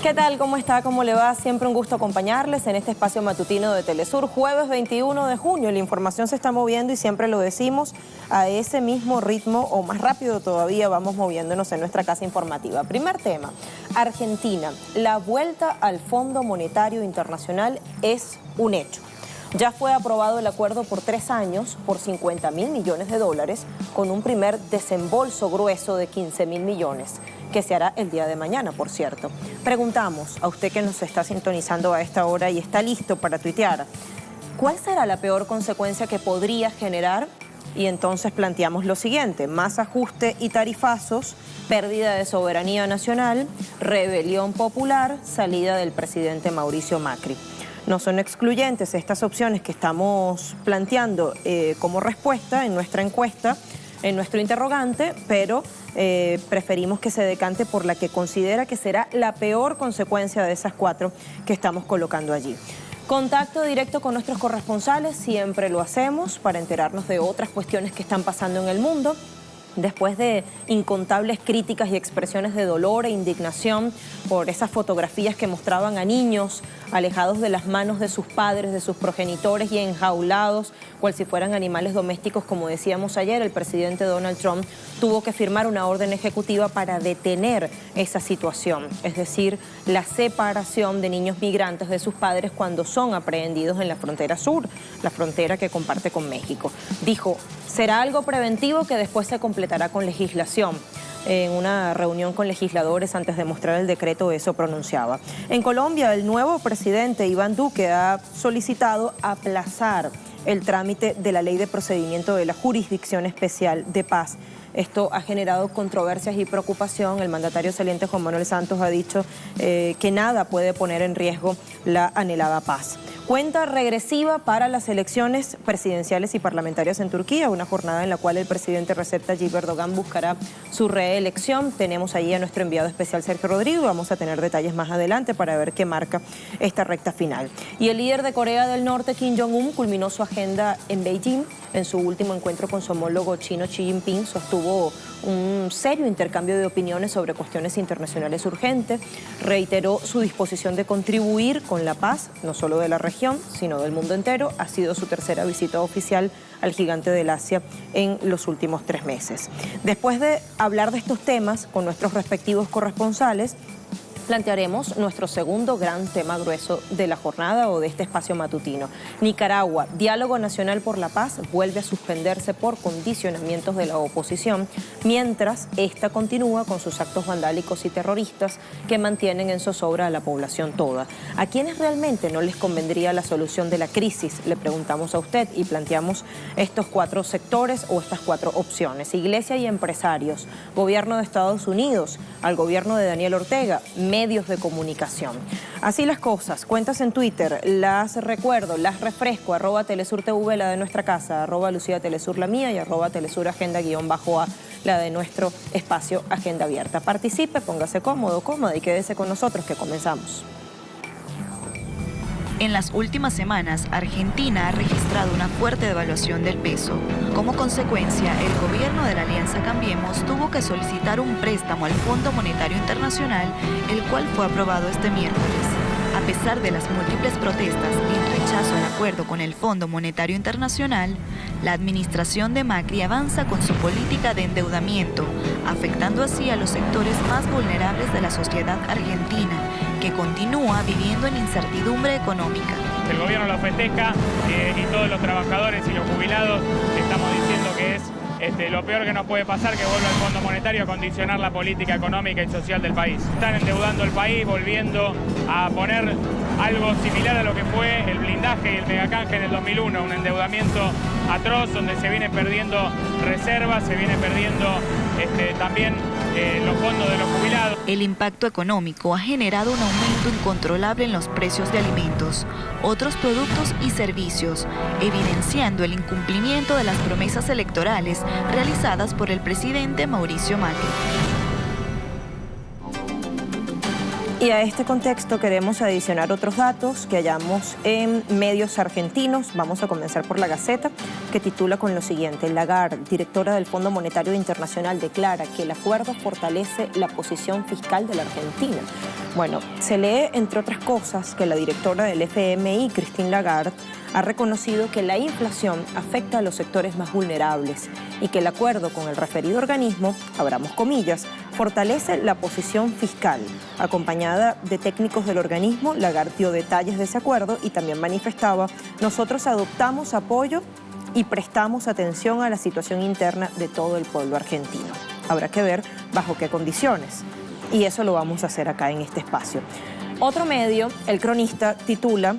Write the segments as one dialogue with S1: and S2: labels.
S1: ¿Qué tal? ¿Cómo está? ¿Cómo le va? Siempre un gusto acompañarles en este espacio matutino de Telesur. Jueves 21 de junio, la información se está moviendo y siempre lo decimos, a ese mismo ritmo o más rápido todavía vamos moviéndonos en nuestra casa informativa. Primer tema, Argentina. La vuelta al Fondo Monetario Internacional es un hecho. Ya fue aprobado el acuerdo por 3 años por 50.000 millones de dólares con un primer desembolso grueso de 15.000 millones, que se hará el día de mañana, por cierto. Preguntamos a usted que nos está sintonizando a esta hora y está listo para tuitear, ¿cuál será la peor consecuencia que podría generar? Y entonces planteamos lo siguiente: más ajuste y tarifazos, pérdida de soberanía nacional, rebelión popular, salida del presidente Mauricio Macri. No son excluyentes estas opciones que estamos planteando como respuesta en nuestra encuesta, en nuestro interrogante, pero preferimos que se decante por la que considera que será la peor consecuencia de esas 4 que estamos colocando allí. Contacto directo con nuestros corresponsales, siempre lo hacemos para enterarnos de otras cuestiones que están pasando en el mundo. Después de incontables críticas y expresiones de dolor e indignación por esas fotografías que mostraban a niños alejados de las manos de sus padres, de sus progenitores y enjaulados, cual si fueran animales domésticos, como decíamos ayer, el presidente Donald Trump tuvo que firmar una orden ejecutiva para detener esa situación, es decir, la separación de niños migrantes de sus padres cuando son aprehendidos en la frontera sur, la frontera que comparte con México. Dijo, será algo preventivo que después se completará con legislación. En una reunión con legisladores antes de mostrar el decreto, eso pronunciaba. En Colombia, el nuevo presidente Iván Duque ha solicitado aplazar el trámite de la ley de procedimiento de la Jurisdicción Especial de Paz. Esto ha generado controversias y preocupación. El mandatario saliente Juan Manuel Santos ha dicho que nada puede poner en riesgo la anhelada paz. Cuenta regresiva para las elecciones presidenciales y parlamentarias en Turquía, una jornada en la cual el presidente Recep Tayyip Erdogan buscará su reelección. Tenemos ahí a nuestro enviado especial Sergio Rodrigo, vamos a tener detalles más adelante para ver qué marca esta recta final. Y el líder de Corea del Norte, Kim Jong-un, culminó su agenda en Beijing. En su último encuentro con su homólogo chino Xi Jinping, sostuvo un serio intercambio de opiniones sobre cuestiones internacionales urgentes. Reiteró su disposición de contribuir con la paz, no solo de la región, sino del mundo entero. Ha sido su tercera visita oficial al gigante del Asia en los últimos 3 meses. Después de hablar de estos temas con nuestros respectivos corresponsales, plantearemos nuestro segundo gran tema grueso de la jornada o de este espacio matutino. Nicaragua, diálogo nacional por la paz, vuelve a suspenderse por condicionamientos de la oposición, mientras esta continúa con sus actos vandálicos y terroristas que mantienen en zozobra a la población toda. ¿A quiénes realmente no les convendría la solución de la crisis? Le preguntamos a usted y planteamos estos 4 sectores o estas 4 opciones. Iglesia y empresarios, gobierno de Estados Unidos, al gobierno de Daniel Ortega, medios de comunicación. Así las cosas, cuentas en Twitter, las recuerdo, las refresco, @TelesurTV, la de nuestra casa, @LuciaTelesur, la mía, y @TelesurAgenda_A, la de nuestro espacio Agenda Abierta. Participe, póngase cómodo, cómoda y quédese con nosotros que comenzamos.
S2: En las últimas semanas, Argentina ha registrado una fuerte devaluación del peso. Como consecuencia, el gobierno de la Alianza Cambiemos tuvo que solicitar un préstamo al Fondo Monetario Internacional, el cual fue aprobado este miércoles. A pesar de las múltiples protestas y el rechazo al acuerdo con el Fondo Monetario Internacional, la administración de Macri avanza con su política de endeudamiento, afectando así a los sectores más vulnerables de la sociedad argentina, que continúa viviendo en incertidumbre económica.
S3: El gobierno lo festeja y todos los trabajadores y los jubilados estamos diciendo que es lo peor que nos puede pasar, que vuelva el Fondo Monetario a condicionar la política económica y social del país. Están endeudando el país, volviendo a poner algo similar a lo que fue el blindaje y el megacanje en el 2001, un endeudamiento atroz donde se viene perdiendo reservas, se viene perdiendo también los fondos de los jubilados.
S2: El impacto económico ha generado un aumento incontrolable en los precios de alimentos, otros productos y servicios, evidenciando el incumplimiento de las promesas electorales realizadas por el presidente Mauricio Macri.
S1: Y a este contexto queremos adicionar otros datos que hallamos en medios argentinos. Vamos a comenzar por La Gaceta, que titula con lo siguiente: Lagarde, directora del Fondo Monetario Internacional, declara que el acuerdo fortalece la posición fiscal de la Argentina. Bueno, se lee, entre otras cosas, que la directora del FMI, Christine Lagarde, ha reconocido que la inflación afecta a los sectores más vulnerables y que el acuerdo con el referido organismo, abramos comillas, fortalece la posición fiscal. Acompañada de técnicos del organismo, Lagarde dio detalles de ese acuerdo y también manifestaba: nosotros adoptamos apoyo y prestamos atención a la situación interna de todo el pueblo argentino. Habrá que ver bajo qué condiciones, y eso lo vamos a hacer acá en este espacio. Otro medio, El Cronista, titula: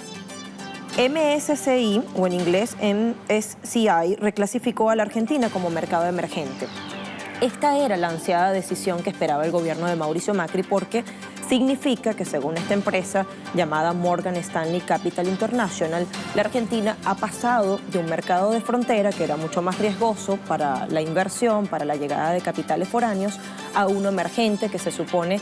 S1: MSCI, o en inglés MSCI, reclasificó a la Argentina como mercado emergente. Esta era la ansiada decisión que esperaba el gobierno de Mauricio Macri, porque significa que, según esta empresa llamada Morgan Stanley Capital International, la Argentina ha pasado de un mercado de frontera que era mucho más riesgoso para la inversión, para la llegada de capitales foráneos, a uno emergente que se supone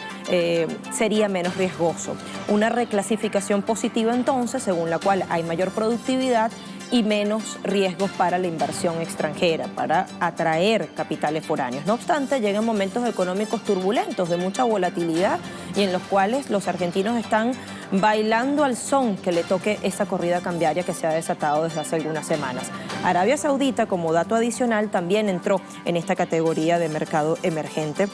S1: sería menos riesgoso. Una reclasificación positiva entonces, según la cual hay mayor productividad y menos riesgos para la inversión extranjera, para atraer capitales foráneos. No obstante, llegan momentos económicos turbulentos, de mucha volatilidad, y en los cuales los argentinos están bailando al son que le toque esa corrida cambiaria que se ha desatado desde hace algunas semanas. Arabia Saudita, como dato adicional, también entró en esta categoría de mercado emergente,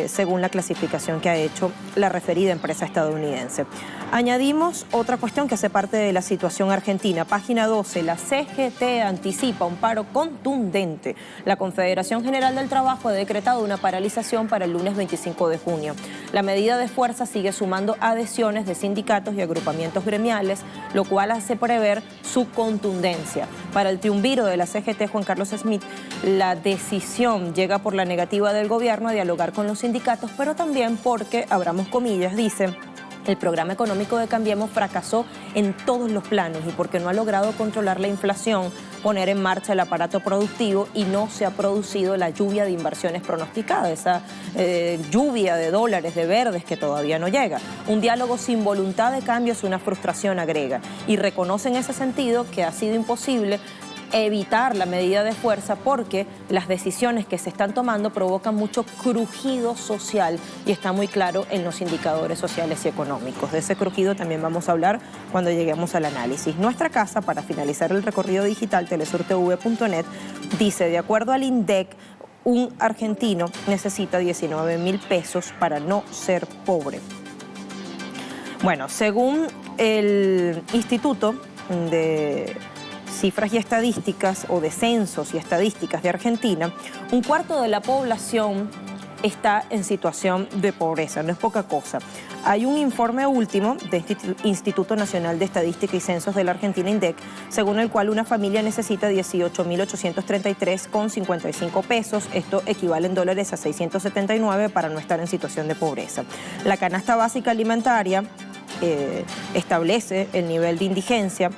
S1: según la clasificación que ha hecho la referida empresa estadounidense. Añadimos otra cuestión que hace parte de la situación argentina. Página 12, la CGT anticipa un paro contundente. La Confederación General del Trabajo ha decretado una paralización para el lunes 25 de junio. La medida de fuerza sigue sumando adhesiones de sindicatos y agrupamientos gremiales, lo cual hace prever su contundencia. Para el triunviro de la CGT, Juan Carlos Smith, la decisión llega por la negativa del gobierno a dialogar con los sindicatos, pero también porque, abramos comillas, dice: el programa económico de Cambiemos fracasó en todos los planos y porque no ha logrado controlar la inflación, poner en marcha el aparato productivo, y no se ha producido la lluvia de inversiones pronosticada, esa lluvia de dólares, de verdes, que todavía no llega. Un diálogo sin voluntad de cambio es una frustración, agrega, y reconoce en ese sentido que ha sido imposible evitar la medida de fuerza porque las decisiones que se están tomando provocan mucho crujido social, y está muy claro en los indicadores sociales y económicos. De ese crujido también vamos a hablar cuando lleguemos al análisis. Nuestra casa, para finalizar el recorrido digital, telesurtv.net, dice: de acuerdo al INDEC, un argentino necesita 19.000 pesos para no ser pobre. Bueno, según el Instituto de Cifras y Estadísticas, o de Censos y Estadísticas de Argentina, un cuarto de la población está en situación de pobreza. No es poca cosa. Hay un informe último del Instituto Nacional de Estadística y Censos de la Argentina, INDEC, según el cual una familia necesita 18.833,55 pesos. Esto equivale en dólares a 679 para no estar en situación de pobreza. La canasta básica alimentaria establece el nivel de indigencia.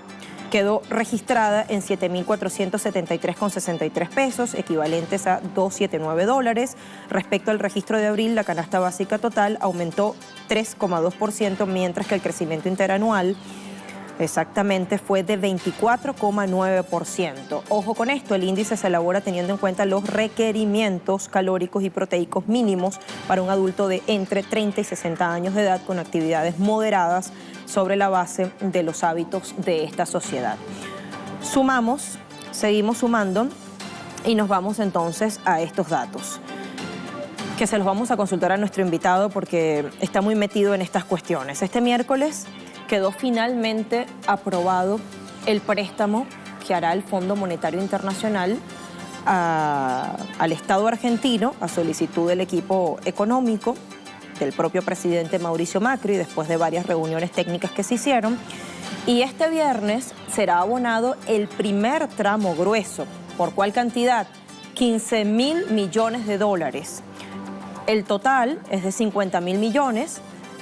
S1: Quedó registrada en 7.473,63 pesos, equivalentes a 279 dólares. Respecto al registro de abril, la canasta básica total aumentó 3,2%, mientras que el crecimiento interanual exactamente fue de 24,9%. Ojo con esto, el índice se elabora teniendo en cuenta los requerimientos calóricos y proteicos mínimos para un adulto de entre 30 y 60 años de edad con actividades moderadas, sobre la base de los hábitos de esta sociedad. Sumamos, seguimos sumando, y nos vamos entonces a estos datos, que se los vamos a consultar a nuestro invitado porque está muy metido en estas cuestiones. Este miércoles quedó finalmente aprobado el préstamo que hará el Fondo Monetario Internacional al Estado argentino, a solicitud del equipo económico del propio presidente Mauricio Macri, después de varias reuniones técnicas que se hicieron. Y este viernes será abonado el primer tramo grueso. ¿Por cuál cantidad? 15.000 millones de dólares. El total es de 50.000 millones.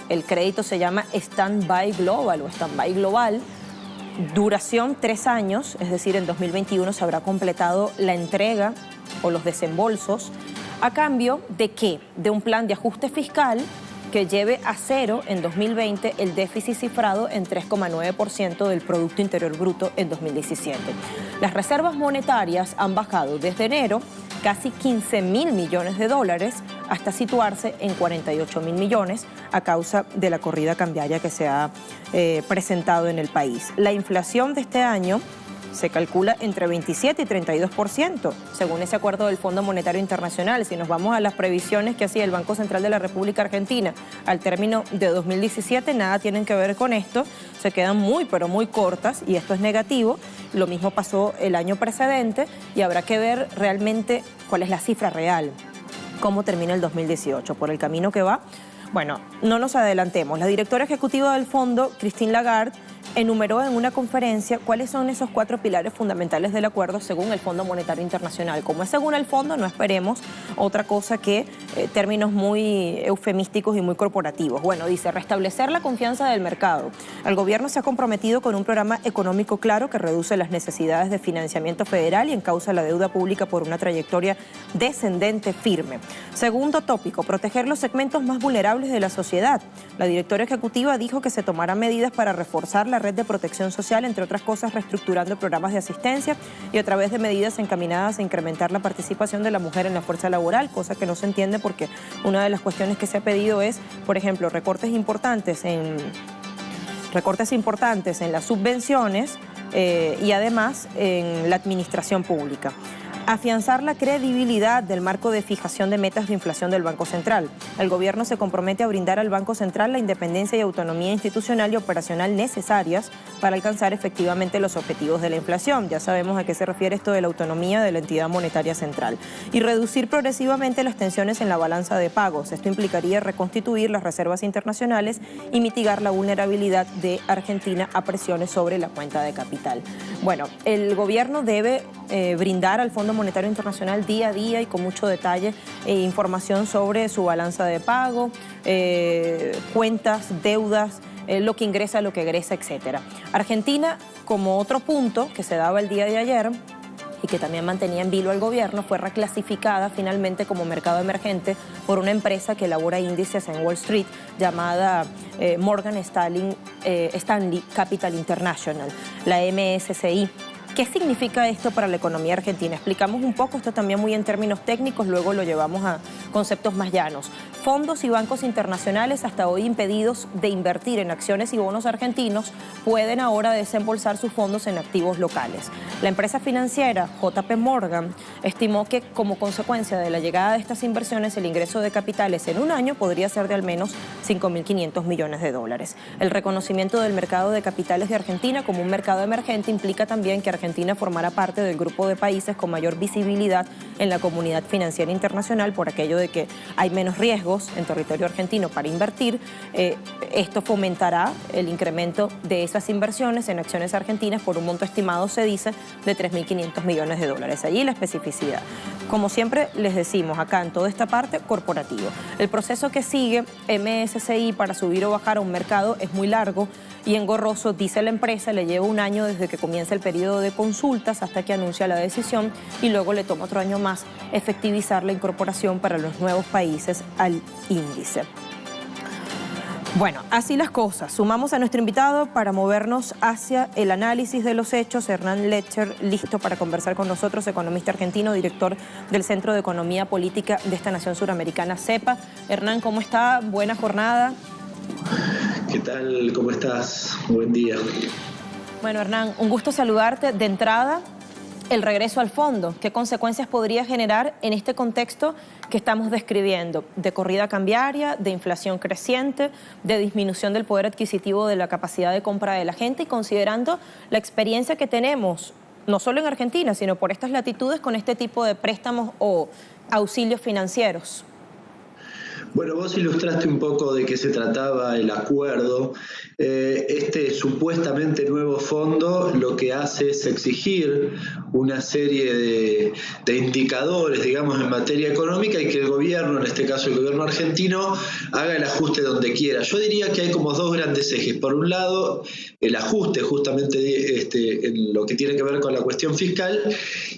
S1: El crédito se llama Stand-by Global o Stand-by Global. Duración 3 años, es decir, en 2021 se habrá completado la entrega o los desembolsos. ¿A cambio de qué? De un plan de ajuste fiscal que lleve a cero en 2020 el déficit cifrado en 3,9% del Producto Interior Bruto en 2017. Las reservas monetarias han bajado desde enero casi 15.000 millones de dólares hasta situarse en 48.000 millones a causa de la corrida cambiaria que se ha presentado en el país. La inflación de este año se calcula entre 27 y 32%, según ese acuerdo del Fondo Monetario Internacional. Si nos vamos a las previsiones que hacía el Banco Central de la República Argentina al término de 2017, nada tienen que ver con esto, se quedan muy, pero muy cortas y esto es negativo. Lo mismo pasó el año precedente y habrá que ver realmente cuál es la cifra real, cómo termina el 2018, por el camino que va. Bueno, no nos adelantemos. La directora ejecutiva del fondo, Christine Lagarde, enumeró en una conferencia cuáles son esos 4 pilares fundamentales del acuerdo según el Fondo Monetario Internacional. Como es según el fondo, no esperemos otra cosa que términos muy eufemísticos y muy corporativos. Bueno, dice, restablecer la confianza del mercado. El gobierno se ha comprometido con un programa económico claro que reduce las necesidades de financiamiento federal y encauza la deuda pública por una trayectoria descendente firme. Segundo tópico, proteger los segmentos más vulnerables de la sociedad. La directora ejecutiva dijo que se tomarán medidas para reforzar la red de protección social, entre otras cosas reestructurando programas de asistencia y a través de medidas encaminadas a incrementar la participación de la mujer en la fuerza laboral, cosa que no se entiende porque una de las cuestiones que se ha pedido es, por ejemplo, recortes importantes en las subvenciones y además en la administración pública. Afianzar la credibilidad del marco de fijación de metas de inflación del Banco Central. El gobierno se compromete a brindar al Banco Central la independencia y autonomía institucional y operacional necesarias para alcanzar efectivamente los objetivos de la inflación. Ya sabemos a qué se refiere esto de la autonomía de la entidad monetaria central. Y reducir progresivamente las tensiones en la balanza de pagos. Esto implicaría reconstituir las reservas internacionales y mitigar la vulnerabilidad de Argentina a presiones sobre la cuenta de capital. Bueno, el gobierno debe brindar al Fondo Monetario Internacional día a día y con mucho detalle información sobre su balanza de pago, cuentas, deudas, lo que ingresa, lo que egresa, etc. Argentina, como otro punto que se daba el día de ayer y que también mantenía en vilo al gobierno, fue reclasificada finalmente como mercado emergente por una empresa que elabora índices en Wall Street llamada Morgan Stanley Capital International, la MSCI. ¿Qué significa esto para la economía argentina? Explicamos un poco, esto también muy en términos técnicos, luego lo llevamos a conceptos más llanos. Fondos y bancos internacionales hasta hoy impedidos de invertir en acciones y bonos argentinos pueden ahora desembolsar sus fondos en activos locales. La empresa financiera JP Morgan estimó que como consecuencia de la llegada de estas inversiones el ingreso de capitales en un año podría ser de al menos 5.500 millones de dólares. El reconocimiento del mercado de capitales de Argentina como un mercado emergente implica también que Argentina formará parte del grupo de países con mayor visibilidad en la comunidad financiera internacional por aquello de que hay menos riesgos en territorio argentino para invertir. Esto fomentará el incremento de esas inversiones en acciones argentinas por un monto estimado, se dice, de 3.500 millones de dólares. Allí la especificidad. Como siempre les decimos acá en toda esta parte, corporativo. El proceso que sigue MSCI para subir o bajar a un mercado es muy largo y engorroso, dice la empresa, le lleva un año desde que comienza el periodo de consultas hasta que anuncia la decisión y luego le toma otro año más efectivizar la incorporación para los nuevos países al índice. Bueno, así las cosas. Sumamos a nuestro invitado para movernos hacia el análisis de los hechos. Hernán Lecher, listo para conversar con nosotros, economista argentino, director del Centro de Economía Política de esta nación suramericana, CEPA. Hernán, ¿cómo está? Buena jornada.
S4: ¿Qué tal? ¿Cómo estás? Buen día.
S1: Bueno, Hernán, un gusto saludarte. De entrada, el regreso al fondo. ¿Qué consecuencias podría generar en este contexto que estamos describiendo? De corrida cambiaria, de inflación creciente, de disminución del poder adquisitivo de la capacidad de compra de la gente y considerando la experiencia que tenemos, no solo en Argentina, sino por estas latitudes con este tipo de préstamos o auxilios financieros.
S4: Bueno, vos ilustraste un poco de qué se trataba el acuerdo. Este supuestamente nuevo fondo lo que hace es exigir una serie de indicadores, digamos, en materia económica y que el gobierno, en este caso el gobierno argentino, haga el ajuste donde quiera. Yo diría que hay como dos grandes ejes. Por un lado, el ajuste justamente en lo que tiene que ver con la cuestión fiscal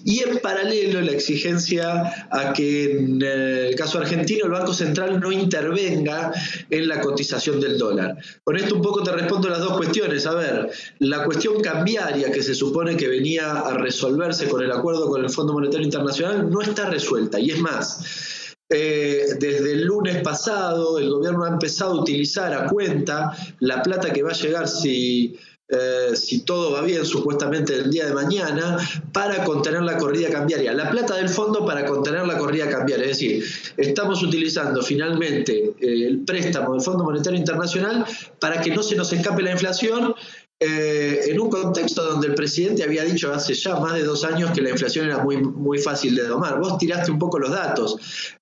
S4: y en paralelo la exigencia a que en el caso argentino el Banco Central no intervenga en la cotización del dólar. Con esto un poco te respondo las dos cuestiones. A ver, la cuestión cambiaria que se supone que venía a resolverse con el acuerdo con el Fondo Monetario Internacional no está resuelta, y es más, desde el lunes pasado el gobierno ha empezado a utilizar a cuenta la plata que va a llegar si todo va bien, supuestamente el día de mañana, para contener la corrida cambiaria. La plata del fondo para contener la corrida cambiaria. Es decir, estamos utilizando finalmente el préstamo del Fondo Monetario Internacional para que no se nos escape la inflación, en un contexto donde el presidente había dicho hace ya más de 2 años que la inflación era muy fácil de domar. Vos tiraste un poco los datos.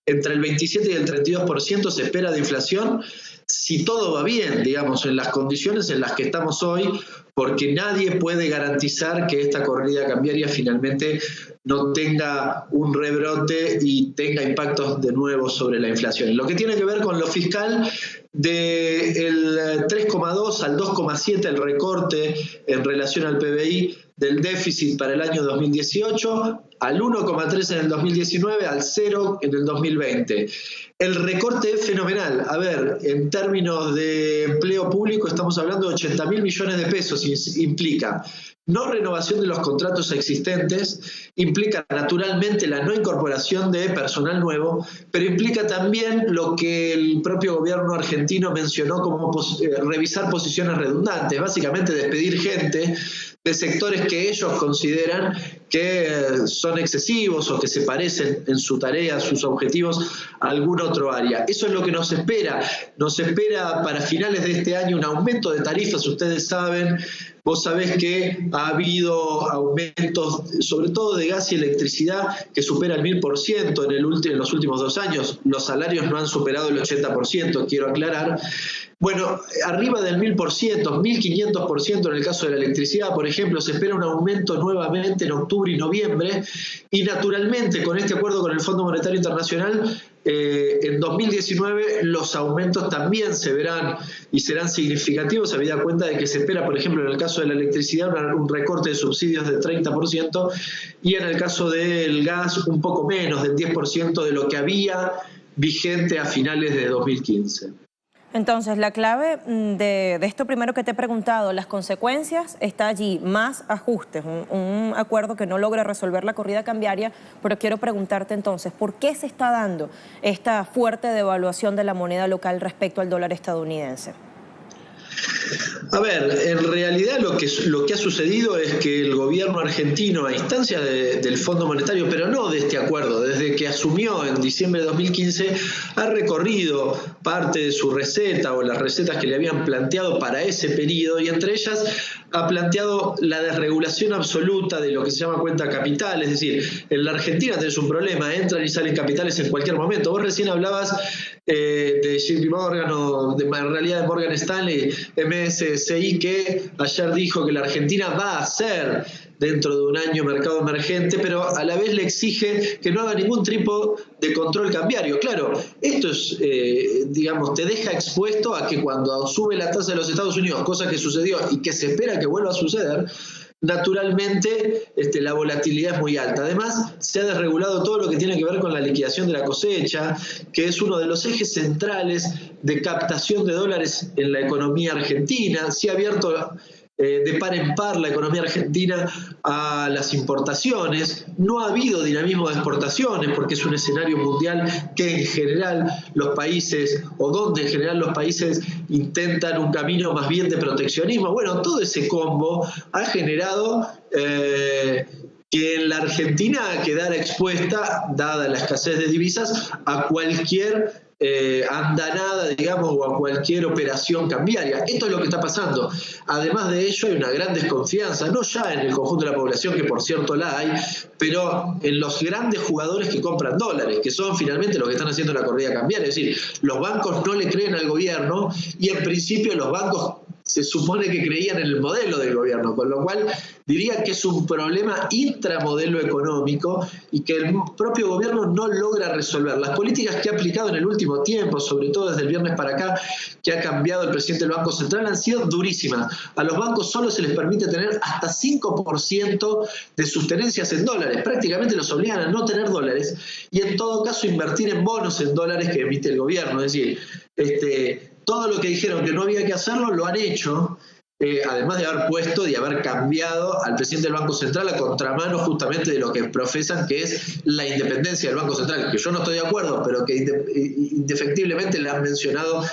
S4: Entre el 27 y el 32% se espera de inflación si todo va bien, digamos, en las condiciones en las que estamos hoy, porque nadie puede garantizar que esta corrida cambiaria finalmente no tenga un rebrote y tenga impactos de nuevo sobre la inflación. En lo que tiene que ver con lo fiscal, del 3,2 al 2,7 el recorte en relación al PBI del déficit para el año 2018, al 1,3 en el 2019, al 0 en el 2020. El recorte es fenomenal. A ver, en términos de empleo público estamos hablando de 80.000 millones de pesos. Implica no renovación de los contratos existentes, implica naturalmente la no incorporación de personal nuevo, pero implica también lo que el propio gobierno argentino mencionó como revisar posiciones redundantes, básicamente despedir gente de sectores que ellos consideran que son excesivos o que se parecen en su tarea, sus objetivos, a algún otro área. Eso es lo que nos espera. Nos espera para finales de este año un aumento de tarifas. Ustedes saben, vos sabés que ha habido aumentos, sobre todo de gas y electricidad, que supera el 1000% en los últimos 2 años. Los salarios no han superado el 80%, quiero aclarar. Bueno, arriba del 1000%, 1500% en el caso de la electricidad, por ejemplo, se espera un aumento nuevamente en octubre y noviembre, y naturalmente con este acuerdo con el Fondo Monetario Internacional, en 2019 los aumentos también se verán y serán significativos, habida cuenta de que se espera, por ejemplo, en el caso de la electricidad, un recorte de subsidios del 30%, y en el caso del gas un poco menos, del 10% de lo que había vigente a finales de 2015.
S1: Entonces, la clave de esto primero que te he preguntado, las consecuencias, está allí, más ajustes, un acuerdo que no logra resolver la corrida cambiaria, pero quiero preguntarte entonces, ¿por qué se está dando esta fuerte devaluación de la moneda local respecto al dólar estadounidense?
S4: A ver, en realidad lo que ha sucedido es que el gobierno argentino, a instancia del Fondo Monetario, pero no de este acuerdo, desde que asumió en diciembre de 2015, ha recorrido parte de su receta o las recetas que le habían planteado para ese periodo, y entre ellas ha planteado la desregulación absoluta de lo que se llama cuenta capital. Es decir, en la Argentina tenés un problema, entran y salen capitales en cualquier momento. Vos recién hablabas de JP Morgan o en realidad de Morgan Stanley, MSCI, que ayer dijo que la Argentina va a ser dentro de un año mercado emergente, pero a la vez le exige que no haga ningún tipo de control cambiario. Claro, esto es, digamos, te deja expuesto a que cuando sube la tasa de los Estados Unidos, cosa que sucedió y que se espera que vuelva a suceder, naturalmente la volatilidad es muy alta. Además, se ha desregulado todo lo que tiene que ver con la liquidación de la cosecha, que es uno de los ejes centrales de captación de dólares en la economía argentina. Se ha abierto de par en par la economía argentina a las importaciones. No ha habido dinamismo de exportaciones porque es un escenario mundial que en general los países, o donde en general los países intentan un camino más bien de proteccionismo. Bueno, todo ese combo ha generado que en la Argentina quedara expuesta, dada la escasez de divisas, a cualquier andanada, digamos, o a cualquier operación cambiaria. Esto es lo que está pasando. Además de ello, hay una gran desconfianza, no ya en el conjunto de la población, que por cierto la hay, pero en los grandes jugadores que compran dólares, que son finalmente los que están haciendo la corrida cambiaria. Es decir, los bancos no le creen al gobierno, y en principio los bancos se supone que creían en el modelo del gobierno, con lo cual diría que es un problema intramodelo económico y que el propio gobierno no logra resolver. Las políticas que ha aplicado en el último tiempo, sobre todo desde el viernes para acá, que ha cambiado el presidente del Banco Central, han sido durísimas. A los bancos solo se les permite tener hasta 5% de sus tenencias en dólares. Prácticamente los obligan a no tener dólares y en todo caso invertir en bonos en dólares que emite el gobierno. Es decir, todo lo que dijeron que no había que hacerlo, lo han hecho, además de haber puesto y haber cambiado al presidente del Banco Central a contramano justamente de lo que profesan que es la independencia del Banco Central, que yo no estoy de acuerdo, pero que indefectiblemente le han mencionado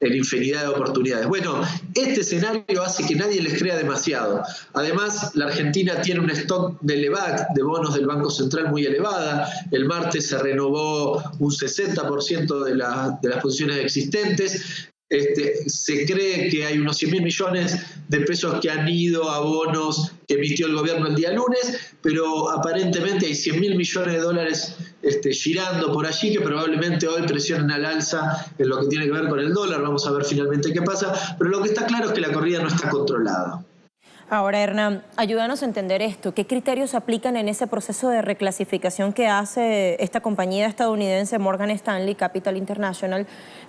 S4: en infinidad de oportunidades. Bueno, este escenario hace que nadie les crea demasiado. Además, la Argentina tiene un stock de LEVAC, de bonos del Banco Central, muy elevada. El martes se renovó un 60% de las posiciones existentes. Se cree que hay unos 100.000 millones de pesos que han ido a bonos que emitió el gobierno el día lunes, pero aparentemente hay 100.000 millones de dólares girando por allí que probablemente hoy presionen al alza en lo que tiene que ver con el dólar. Vamos a ver finalmente qué pasa, pero lo que está claro es que la corrida no está controlada.
S1: Ahora, Hernán, ayúdanos a entender esto. ¿Qué criterios aplican en ese proceso de reclasificación que hace esta compañía estadounidense Morgan Stanley Capital International,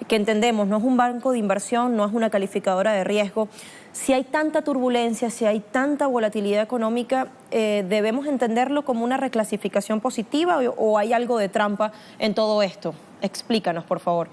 S1: que entendemos no es un banco de inversión, no es una calificadora de riesgo? Si hay tanta turbulencia, si hay tanta volatilidad económica, ¿debemos entenderlo como una reclasificación positiva o hay algo de trampa en todo esto? Explícanos, por favor.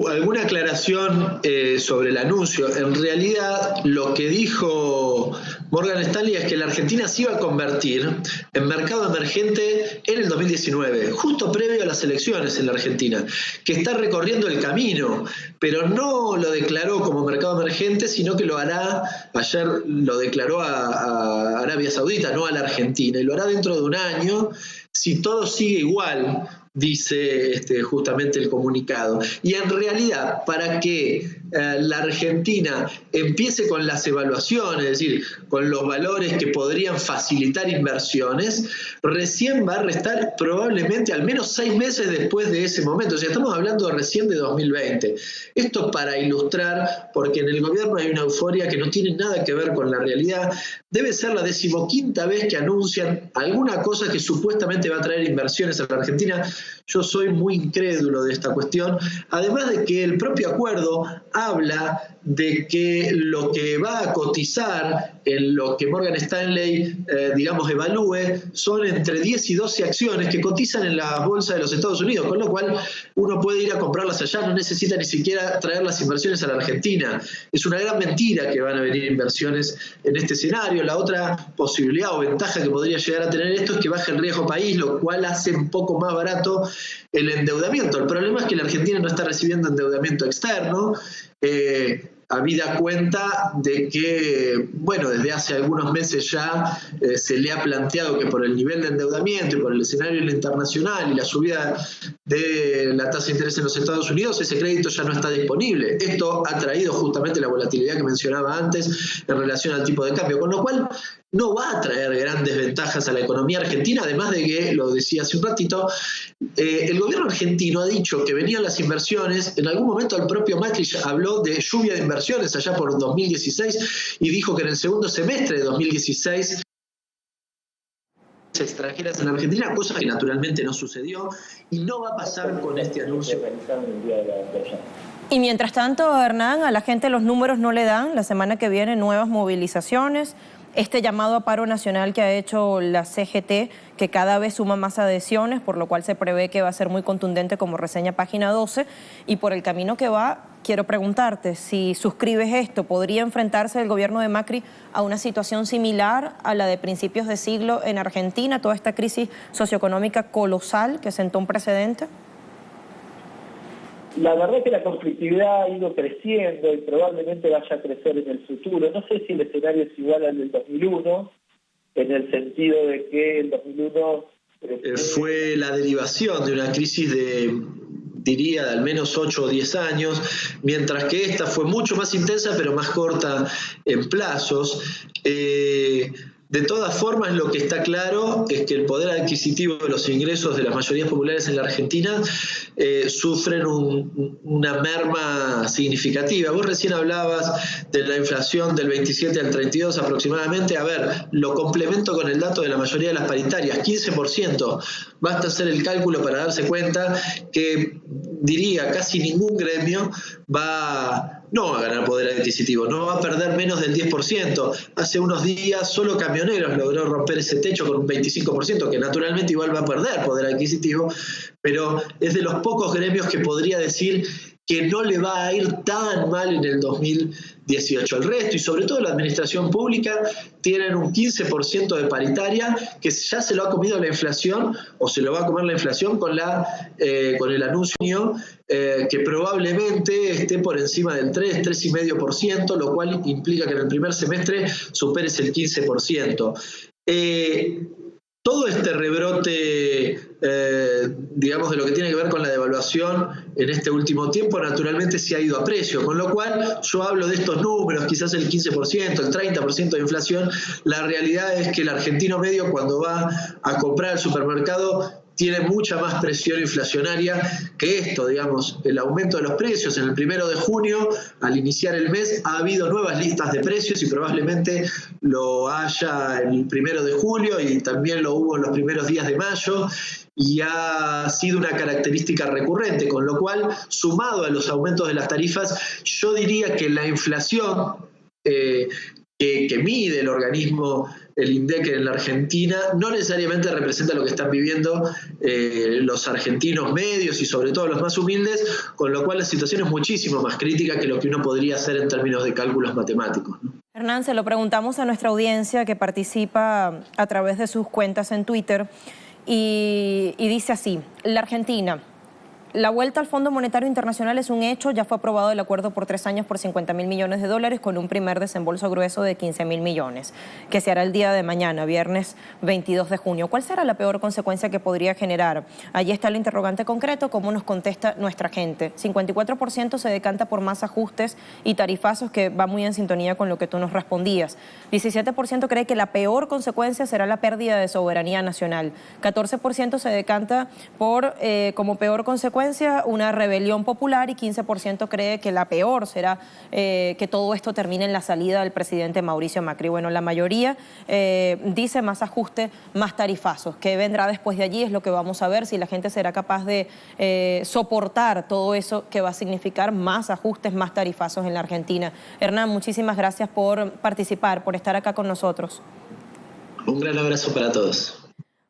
S4: Alguna aclaración sobre el anuncio. En realidad, lo que dijo Morgan Stanley es que la Argentina se iba a convertir en mercado emergente en el 2019, justo previo a las elecciones en la Argentina, que está recorriendo el camino, pero no lo declaró como mercado emergente, sino que lo hará, ayer lo declaró a Arabia Saudita, no a la Argentina, y lo hará dentro de un año, si todo sigue igual, dice justamente el comunicado. Y en realidad, para que la Argentina empiece con las evaluaciones, es decir, con los valores que podrían facilitar inversiones, recién va a restar probablemente al menos 6 meses después de ese momento. O sea, estamos hablando recién de 2020. Esto para ilustrar, porque en el gobierno hay una euforia que no tiene nada que ver con la realidad. Debe ser la 15ª vez que anuncian alguna cosa que supuestamente va a traer inversiones a la Argentina. Yo soy muy incrédulo de esta cuestión, además de que el propio acuerdo habla de que lo que va a cotizar en lo que Morgan Stanley, evalúe, son entre 10 y 12 acciones que cotizan en la bolsa de los Estados Unidos, con lo cual uno puede ir a comprarlas allá, no necesita ni siquiera traer las inversiones a la Argentina. Es una gran mentira que van a venir inversiones en este escenario. La otra posibilidad o ventaja que podría llegar a tener esto es que baje el riesgo país, lo cual hace un poco más barato el endeudamiento. El problema es que la Argentina no está recibiendo endeudamiento externo, habida cuenta de que, desde hace algunos meses ya se le ha planteado que por el nivel de endeudamiento y por el escenario internacional y la subida de la tasa de interés en los Estados Unidos, ese crédito ya no está disponible. Esto ha traído justamente la volatilidad que mencionaba antes en relación al tipo de cambio, con lo cual no va a traer grandes ventajas a la economía argentina, además de que, lo decía hace un ratito, el gobierno argentino ha dicho que venían las inversiones. En algún momento el propio Macri habló de lluvia de inversiones allá por 2016 y dijo que en el segundo semestre de 2016 extranjeras en Argentina, cosa que naturalmente no sucedió y no va a pasar con este anuncio.
S1: Y mientras tanto, Hernán, a la gente los números no le dan. La semana que viene nuevas movilizaciones. Este llamado a paro nacional que ha hecho la CGT, que cada vez suma más adhesiones, por lo cual se prevé que va a ser muy contundente, como reseña Página 12. Y por el camino que va, quiero preguntarte, si suscribes esto, ¿podría enfrentarse el gobierno de Macri a una situación similar a la de principios de siglo en Argentina, toda esta crisis socioeconómica colosal que sentó un precedente?
S5: La verdad es que la conflictividad ha ido creciendo y probablemente vaya a crecer en el futuro. No sé si el escenario es igual al del 2001, en el sentido de que el 2001...
S4: fue la derivación de una crisis de al menos 8 o 10 años, mientras que esta fue mucho más intensa pero más corta en plazos. De todas formas, lo que está claro es que el poder adquisitivo de los ingresos de las mayorías populares en la Argentina sufren una merma significativa. Vos recién hablabas de la inflación del 27 al 32 aproximadamente. A ver, lo complemento con el dato de la mayoría de las paritarias, 15%. Basta hacer el cálculo para darse cuenta que, diría, casi ningún gremio no va a ganar poder adquisitivo, no va a perder menos del 10%. Hace unos días solo Camioneros logró romper ese techo con un 25%, que naturalmente igual va a perder poder adquisitivo, pero es de los pocos gremios que podría decir que no le va a ir tan mal en el 2018. El resto, y sobre todo la administración pública, tienen un 15% de paritaria que ya se lo ha comido la inflación, o se lo va a comer la inflación con el anuncio que probablemente esté por encima del 3,5%, lo cual implica que en el primer semestre superes el 15%. Todo este rebrote, digamos, de lo que tiene que ver con la devaluación en este último tiempo, naturalmente se ha ido a precio, con lo cual yo hablo de estos números, quizás el 15%, el 30% de inflación. La realidad es que el argentino medio, cuando va a comprar al supermercado, tiene mucha más presión inflacionaria que esto, digamos, el aumento de los precios. En el 1 de junio, al iniciar el mes, ha habido nuevas listas de precios y probablemente lo haya el 1 de julio y también lo hubo en los primeros días de mayo, y ha sido una característica recurrente, con lo cual, sumado a los aumentos de las tarifas, yo diría que la inflación que mide el organismo, el INDEC en la Argentina, no necesariamente representa lo que están viviendo los argentinos medios y sobre todo los más humildes, con lo cual la situación es muchísimo más crítica que lo que uno podría hacer en términos de cálculos matemáticos, ¿no?
S1: Hernán, se lo preguntamos a nuestra audiencia que participa a través de sus cuentas en Twitter y dice así: la Argentina, la vuelta al Fondo Monetario Internacional es un hecho, ya fue aprobado el acuerdo por 3 años por $50.000 millones con un primer desembolso grueso de 15.000 millones, que se hará el día de mañana, viernes 22 de junio. ¿Cuál será la peor consecuencia que podría generar? Allí está el interrogante concreto, ¿cómo nos contesta nuestra gente? 54% se decanta por más ajustes y tarifazos, que va muy en sintonía con lo que tú nos respondías. 17% cree que la peor consecuencia será la pérdida de soberanía nacional. 14% se decanta por, como peor consecuencia, una rebelión popular, y 15% cree que la peor será que todo esto termine en la salida del presidente Mauricio Macri. Bueno, la mayoría dice más ajuste, más tarifazos. ¿Qué vendrá después de allí? Es lo que vamos a ver, si la gente será capaz de soportar todo eso que va a significar más ajustes, más tarifazos en la Argentina. Hernán, muchísimas gracias por participar, por estar acá con nosotros.
S4: Un gran abrazo para todos.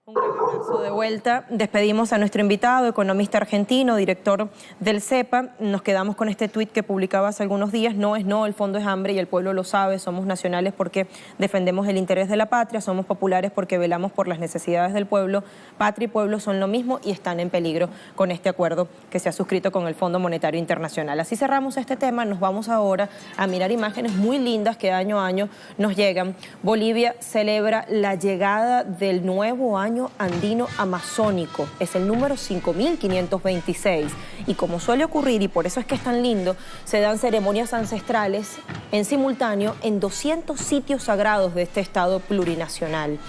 S1: Un gran abrazo de vuelta. Despedimos a nuestro invitado, economista argentino, director del CEPA. Nos quedamos con este tuit que publicaba hace algunos días: no es no, el fondo es hambre y el pueblo lo sabe. Somos nacionales porque defendemos el interés de la patria, somos populares porque velamos por las necesidades del pueblo. Patria y pueblo son lo mismo y están en peligro con este acuerdo que se ha suscrito con el Fondo Monetario Internacional. Así cerramos este tema. Nos vamos ahora a mirar imágenes muy lindas que año a año nos llegan. Bolivia celebra la llegada del nuevo año andino amazónico. Es el número 5526. Y como suele ocurrir, y por eso es que es tan lindo, se dan ceremonias ancestrales en simultáneo en 200 sitios sagrados de este estado plurinacional.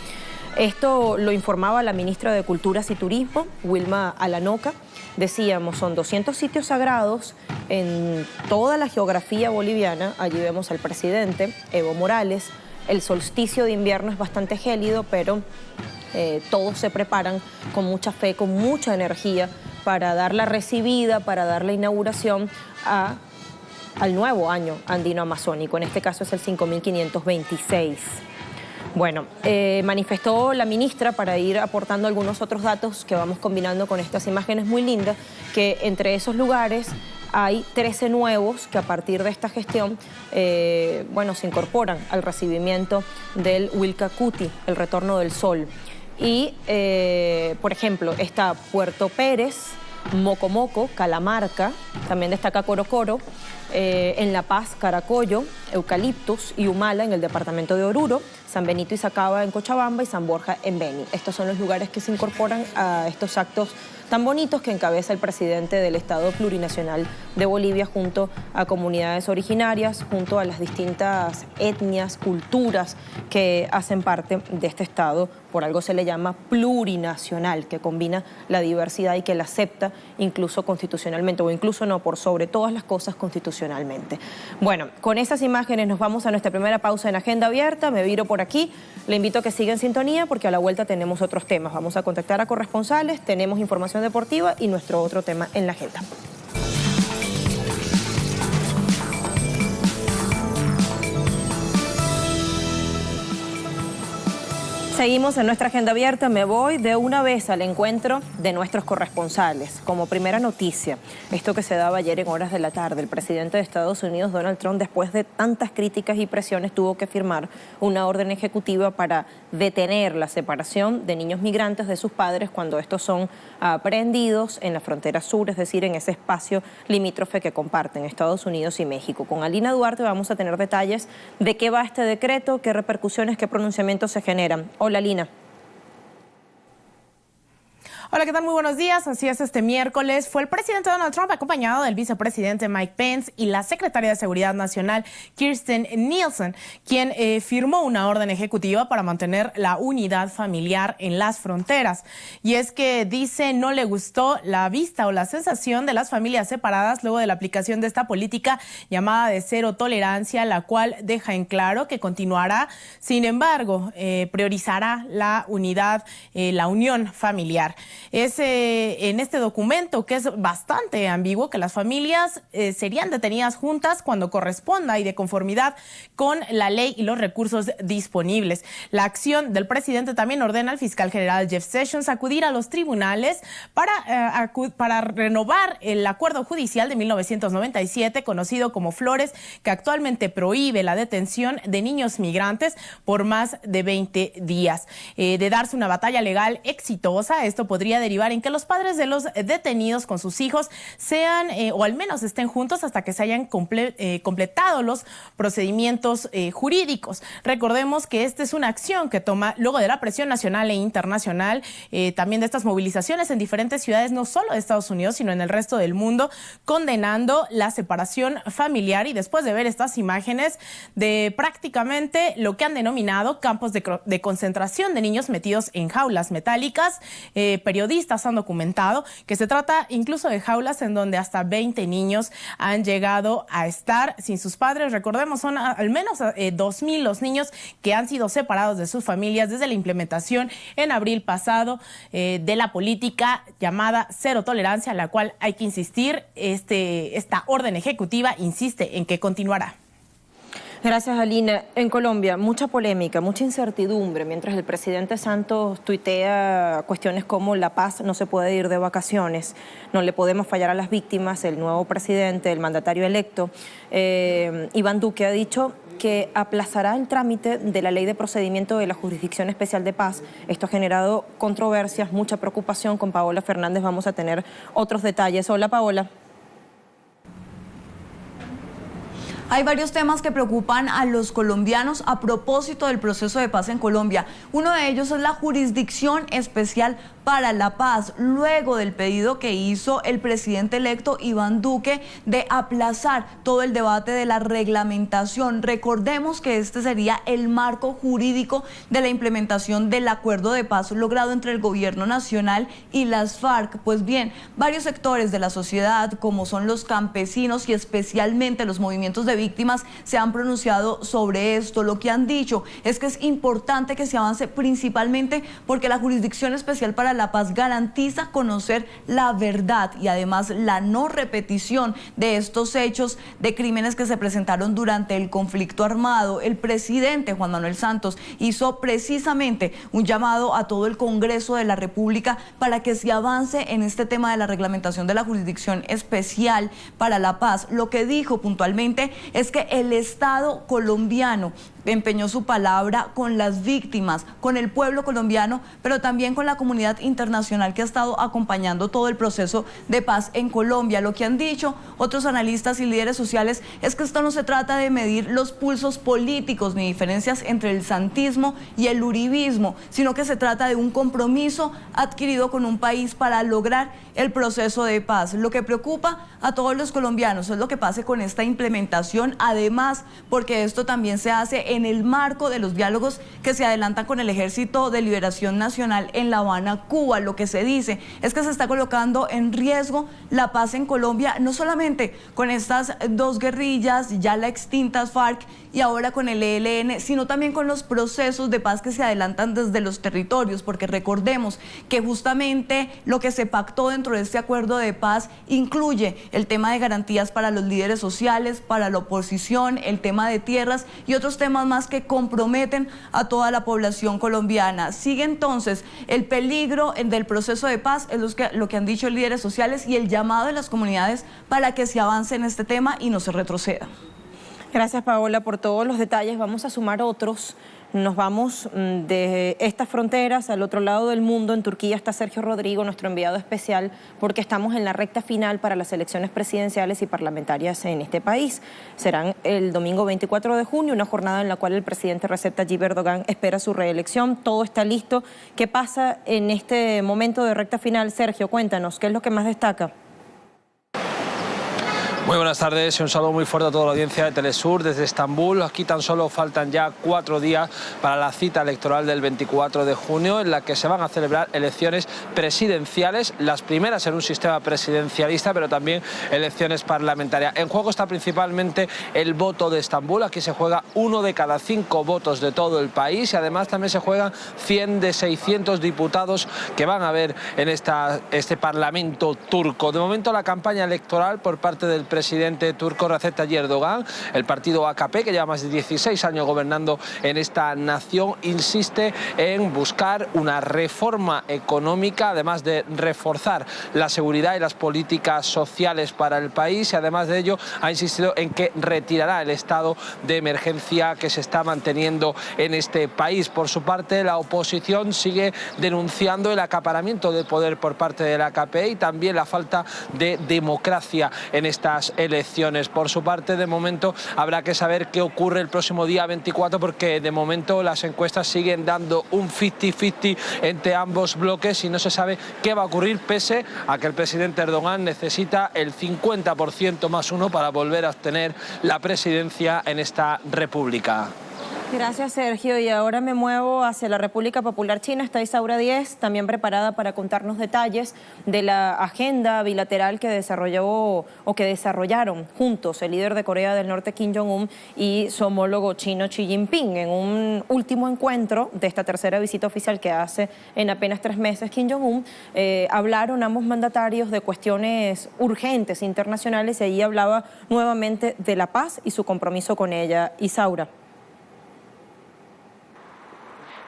S1: Esto lo informaba la ministra de Culturas y Turismo, Wilma Alanoca. Decíamos, son 200 sitios sagrados en toda la geografía boliviana. Allí vemos al presidente Evo Morales. El solsticio de invierno es bastante gélido, pero todos se preparan con mucha fe, con mucha energía para dar la recibida, para dar la inauguración al nuevo año andino amazónico. En este caso es el 5526. Bueno, manifestó la ministra, para ir aportando algunos otros datos que vamos combinando con estas imágenes muy lindas, que entre esos lugares hay 13 nuevos que a partir de esta gestión se incorporan al recibimiento del Wilcacuti, el retorno del sol. Y, por ejemplo, está Puerto Pérez, Mocomoco, Calamarca, también destaca Corocoro, en La Paz, Caracollo, Eucaliptus y Humala en el departamento de Oruro, San Benito y Sacaba en Cochabamba y San Borja en Beni. Estos son los lugares que se incorporan a estos actos tan bonitos que encabeza el presidente del Estado Plurinacional de Bolivia junto a comunidades originarias, junto a las distintas etnias, culturas que hacen parte de este Estado. Por algo se le llama plurinacional, que combina la diversidad y que la acepta incluso constitucionalmente, o incluso no, por sobre todas las cosas constitucionalmente. Bueno, con esas imágenes nos vamos a nuestra primera pausa en Agenda Abierta. Me viro por aquí. Le invito a que siga en sintonía porque a la vuelta tenemos otros temas. Vamos a contactar a corresponsales, tenemos información deportiva y nuestro otro tema en la agenda. Seguimos en nuestra agenda abierta. Me voy de una vez al encuentro de nuestros corresponsales. Como primera noticia, esto que se daba ayer en horas de la tarde, el presidente de Estados Unidos, Donald Trump, después de tantas críticas y presiones, tuvo que firmar una orden ejecutiva para detener la separación de niños migrantes de sus padres cuando estos son aprehendidos en la frontera sur, es decir, en ese espacio limítrofe que comparten Estados Unidos y México. Con Alina Duarte vamos a tener detalles de qué va este decreto, qué repercusiones, qué pronunciamientos se generan. Hola, Lina.
S6: Hola, ¿qué tal? Muy buenos días. Así es, este miércoles fue el presidente Donald Trump acompañado del vicepresidente Mike Pence y la secretaria de Seguridad Nacional Kirstjen Nielsen, quien firmó una orden ejecutiva para mantener la unidad familiar en las fronteras. Y es que dice no le gustó la vista o la sensación de las familias separadas luego de la aplicación de esta política llamada de cero tolerancia, la cual deja en claro que continuará, sin embargo, priorizará la unidad, la unión familiar. Es en este documento, que es bastante ambiguo, que las familias serían detenidas juntas cuando corresponda y de conformidad con la ley y los recursos disponibles. La acción del presidente también ordena al fiscal general Jeff Sessions acudir a los tribunales para renovar el acuerdo judicial de 1997, conocido como Flores, que actualmente prohíbe la detención de niños migrantes por más de 20 días. De darse una batalla legal exitosa, esto podría derivar en que los padres de los detenidos con sus hijos sean o al menos estén juntos hasta que se hayan completado los procedimientos jurídicos. Recordemos que esta es una acción que toma luego de la presión nacional e internacional, también de estas movilizaciones en diferentes ciudades, no solo de Estados Unidos, sino en el resto del mundo, condenando la separación familiar y después de ver estas imágenes de prácticamente lo que han denominado campos de concentración de niños metidos en jaulas metálicas. Periodistas han documentado que se trata incluso de jaulas en donde hasta 20 niños han llegado a estar sin sus padres. Recordemos, son al menos 2,000 los niños que han sido separados de sus familias desde la implementación en abril pasado de la política llamada cero tolerancia, la cual hay que insistir, esta orden ejecutiva insiste en que continuará.
S1: Gracias, Alina. En Colombia, mucha polémica, mucha incertidumbre, mientras el presidente Santos tuitea cuestiones como la paz no se puede ir de vacaciones, no le podemos fallar a las víctimas. El nuevo presidente, el mandatario electo, Iván Duque, ha dicho que aplazará el trámite de la ley de procedimiento de la Jurisdicción Especial de Paz. Esto ha generado controversias, mucha preocupación. Con Paola Fernández vamos a tener otros detalles. Hola, Paola.
S7: Hay varios temas que preocupan a los colombianos a propósito del proceso de paz en Colombia. Uno de ellos es la Jurisdicción Especial para la Paz, luego del pedido que hizo el presidente electo Iván Duque de aplazar todo el debate de la reglamentación. Recordemos que este sería el marco jurídico de la implementación del acuerdo de paz logrado entre el gobierno nacional y las FARC. Pues bien, varios sectores de la sociedad, como son los campesinos y especialmente los movimientos de víctimas, se han pronunciado sobre esto. Lo que han dicho es que es importante que se avance, principalmente porque la Jurisdicción Especial para la Paz garantiza conocer la verdad y además la no repetición de estos hechos de crímenes que se presentaron durante el conflicto armado. El presidente Juan Manuel Santos hizo precisamente un llamado a todo el Congreso de la República para que se avance en este tema de la reglamentación de la Jurisdicción Especial para la Paz. Lo que dijo puntualmente es que el Estado colombiano empeñó su palabra con las víctimas, con el pueblo colombiano, pero también con la comunidad internacional que ha estado acompañando todo el proceso de paz en Colombia. Lo que han dicho otros analistas y líderes sociales es que esto no se trata de medir los pulsos políticos ni diferencias entre el santismo y el uribismo, sino que se trata de un compromiso adquirido con un país para lograr el proceso de paz. Lo que preocupa a todos los colombianos es lo que pase con esta implementación, además porque esto también se hace en el marco de los diálogos que se adelantan con el Ejército de Liberación Nacional en La Habana, Cuba. Lo que se dice es que se está colocando en riesgo la paz en Colombia, no solamente con estas dos guerrillas, ya la extintas FARC y ahora con el ELN, sino también con los procesos de paz que se adelantan desde los territorios, porque recordemos que justamente lo que se pactó dentro de este acuerdo de paz incluye el tema de garantías para los líderes sociales, para la oposición, el tema de tierras y otros temas más que comprometen a toda la población colombiana. Sigue entonces el peligro del proceso de paz, es lo que han dicho líderes sociales, y el llamado de las comunidades para que se avance en este tema y no se retroceda.
S1: Gracias, Paola, por todos los detalles. Vamos a sumar otros. Nos vamos de estas fronteras al otro lado del mundo. En Turquía está Sergio Rodrigo, nuestro enviado especial, porque estamos en la recta final para las elecciones presidenciales y parlamentarias en este país. Serán el domingo 24 de junio, una jornada en la cual el presidente Recep Tayyip Erdogan espera su reelección. Todo está listo. ¿Qué pasa en este momento de recta final? Sergio, cuéntanos, ¿qué es lo que más destaca?
S8: Muy buenas tardes y un saludo muy fuerte a toda la audiencia de Telesur desde Estambul. Aquí tan solo faltan ya 4 días para la cita electoral del 24 de junio, en la que se van a celebrar elecciones presidenciales, las primeras en un sistema presidencialista, pero también elecciones parlamentarias. En juego está principalmente el voto de Estambul. Aquí se juega 1 de cada 5 votos de todo el país y además también se juegan 100 de 600 diputados que van a haber en este Parlamento turco. De momento la campaña electoral por parte del presidente turco Recep Tayyip Erdogan, el partido AKP, que lleva más de 16 años gobernando en esta nación, insiste en buscar una reforma económica, además de reforzar la seguridad y las políticas sociales para el país, y además de ello ha insistido en que retirará el estado de emergencia que se está manteniendo en este país. Por su parte, la oposición sigue denunciando el acaparamiento de poder por parte del AKP y también la falta de democracia en estas elecciones. Por su parte, de momento habrá que saber qué ocurre el próximo día 24, porque de momento las encuestas siguen dando un 50-50 entre ambos bloques y no se sabe qué va a ocurrir, pese a que el presidente Erdogan necesita el 50% más 1 para volver a obtener la presidencia en esta república.
S1: Gracias, Sergio. Y ahora me muevo hacia la República Popular China. Está Isaura Díez, también preparada para contarnos detalles de la agenda bilateral que desarrollaron juntos el líder de Corea del Norte, Kim Jong-un, y su homólogo chino, Xi Jinping, en un último encuentro de esta tercera visita oficial que hace en apenas 3 meses Kim Jong-un. Hablaron ambos mandatarios de cuestiones urgentes internacionales y allí hablaba nuevamente de la paz y su compromiso con ella. Isaura.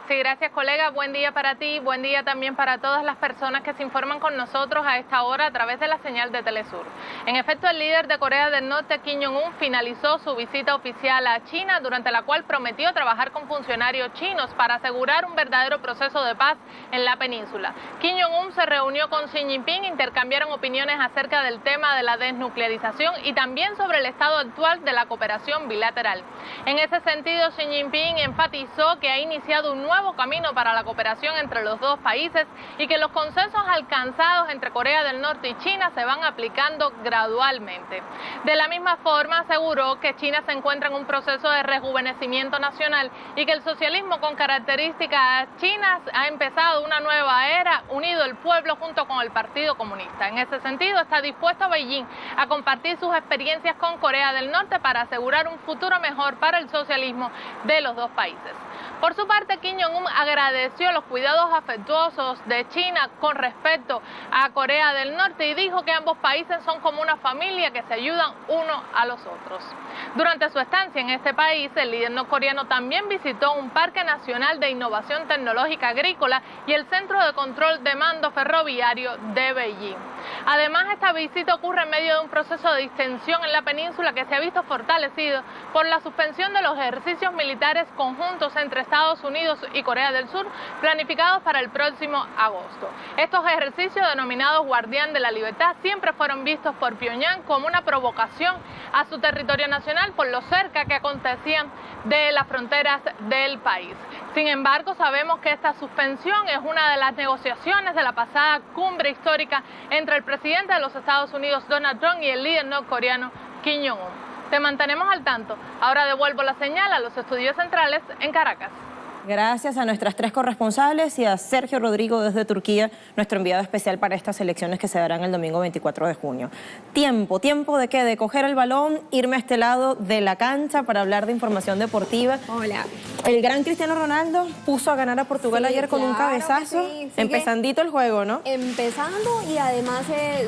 S9: Sí, gracias, colega. Buen día para ti, buen día también para todas las personas que se informan con nosotros a esta hora a través de la señal de Telesur. En efecto, el líder de Corea del Norte, Kim Jong-un, finalizó su visita oficial a China, durante la cual prometió trabajar con funcionarios chinos para asegurar un verdadero proceso de paz en la península. Kim Jong-un se reunió con Xi Jinping, intercambiaron opiniones acerca del tema de la desnuclearización y también sobre el estado actual de la cooperación bilateral. En ese sentido, Xi Jinping enfatizó que ha iniciado un nuevo camino para la cooperación entre los dos países y que los consensos alcanzados entre Corea del Norte y China se van aplicando gradualmente. De la misma forma, aseguró que China se encuentra en un proceso de rejuvenecimiento nacional y que el socialismo con características chinas ha empezado una nueva era, unido el pueblo junto con el Partido Comunista. En ese sentido, está dispuesto Beijing a compartir sus experiencias con Corea del Norte para asegurar un futuro mejor para el socialismo de los dos países. Por su parte, Kim Jong-un agradeció los cuidados afectuosos de China con respecto a Corea del Norte y dijo que ambos países son como una familia que se ayudan unos a los otros. Durante su estancia en este país, el líder norcoreano también visitó un Parque Nacional de Innovación Tecnológica Agrícola y el Centro de Control de Mando Ferroviario de Beijing. Además, esta visita ocurre en medio de un proceso de distensión en la península que se ha visto fortalecido por la suspensión de los ejercicios militares conjuntos entre Estados Unidos y Corea del Sur planificados para el próximo agosto. Estos ejercicios, denominados Guardián de la Libertad, siempre fueron vistos por Pyongyang como una provocación a su territorio nacional por lo cerca que acontecían de las fronteras del país. Sin embargo, sabemos que esta suspensión es una de las negociaciones de la pasada cumbre histórica entre el presidente de los Estados Unidos, Donald Trump, y el líder norcoreano, Kim Jong-un. Te mantenemos al tanto. Ahora devuelvo la señal a los estudios centrales en Caracas.
S1: Gracias a nuestras 3 corresponsales y a Sergio Rodrigo desde Turquía, nuestro enviado especial para estas elecciones que se darán el domingo 24 de junio. ¿Tiempo de qué? De coger el balón, irme a este lado de la cancha para hablar de información deportiva.
S10: Hola.
S1: El gran Cristiano Ronaldo puso a ganar a Portugal ayer con un cabezazo, empezandito el juego, ¿no?
S10: Empezando, y además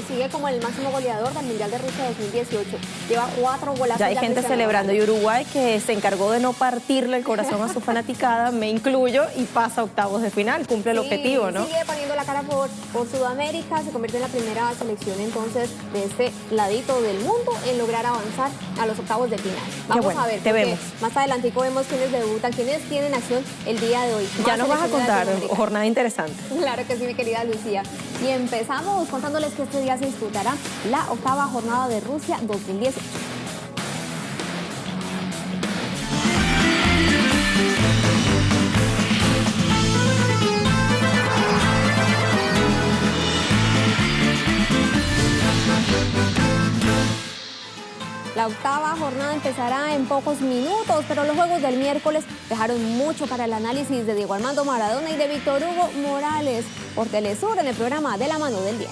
S10: sigue como el máximo goleador del Mundial de Rusia 2018. Lleva 4 golazos.
S1: Ya hay gente celebrando, y Uruguay, que se encargó de no partirle el corazón a su fanaticada, me incluyo, y pasa a octavos de final, cumple el objetivo, ¿no?
S10: Sigue poniendo la cara por Sudamérica, se convierte en la primera selección entonces de este ladito del mundo en lograr avanzar a los octavos de final. Vamos a ver,
S1: te vemos.
S10: Más adelantico vemos quiénes debutan, quiénes tienen acción el día de hoy.
S1: Ya nos vas a contar, jornada interesante.
S10: Claro que sí, mi querida Lucía. Y empezamos contándoles que este día se disputará la 8ª jornada de Rusia 2018. La 8ª jornada empezará en pocos minutos, pero los juegos del miércoles dejaron mucho para el análisis de Diego Armando Maradona y de Víctor Hugo Morales por Telesur en el programa De la Mano del 10.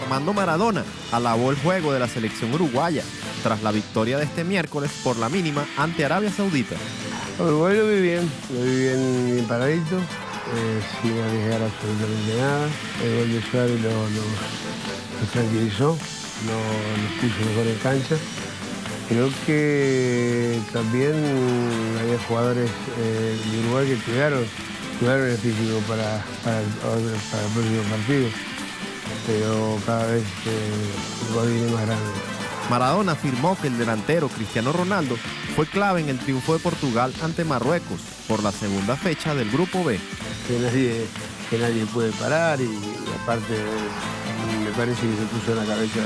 S11: Armando Maradona alabó el juego de la selección uruguaya tras la victoria de este miércoles por la mínima ante Arabia Saudita.
S12: Uruguay lo vi bien paradito, sin arriesgar absolutamente nada. El gol de Suárez lo tranquilizó. Nos puso mejor en cancha. Creo que también había jugadores de Uruguay que cuidaron el físico para el próximo partido, pero cada vez el gol viene más grande.
S11: Maradona afirmó que el delantero Cristiano Ronaldo fue clave en el triunfo de Portugal ante Marruecos por la segunda fecha del Grupo B.
S12: Que nadie puede parar, y aparte me parece que se puso en la cabeza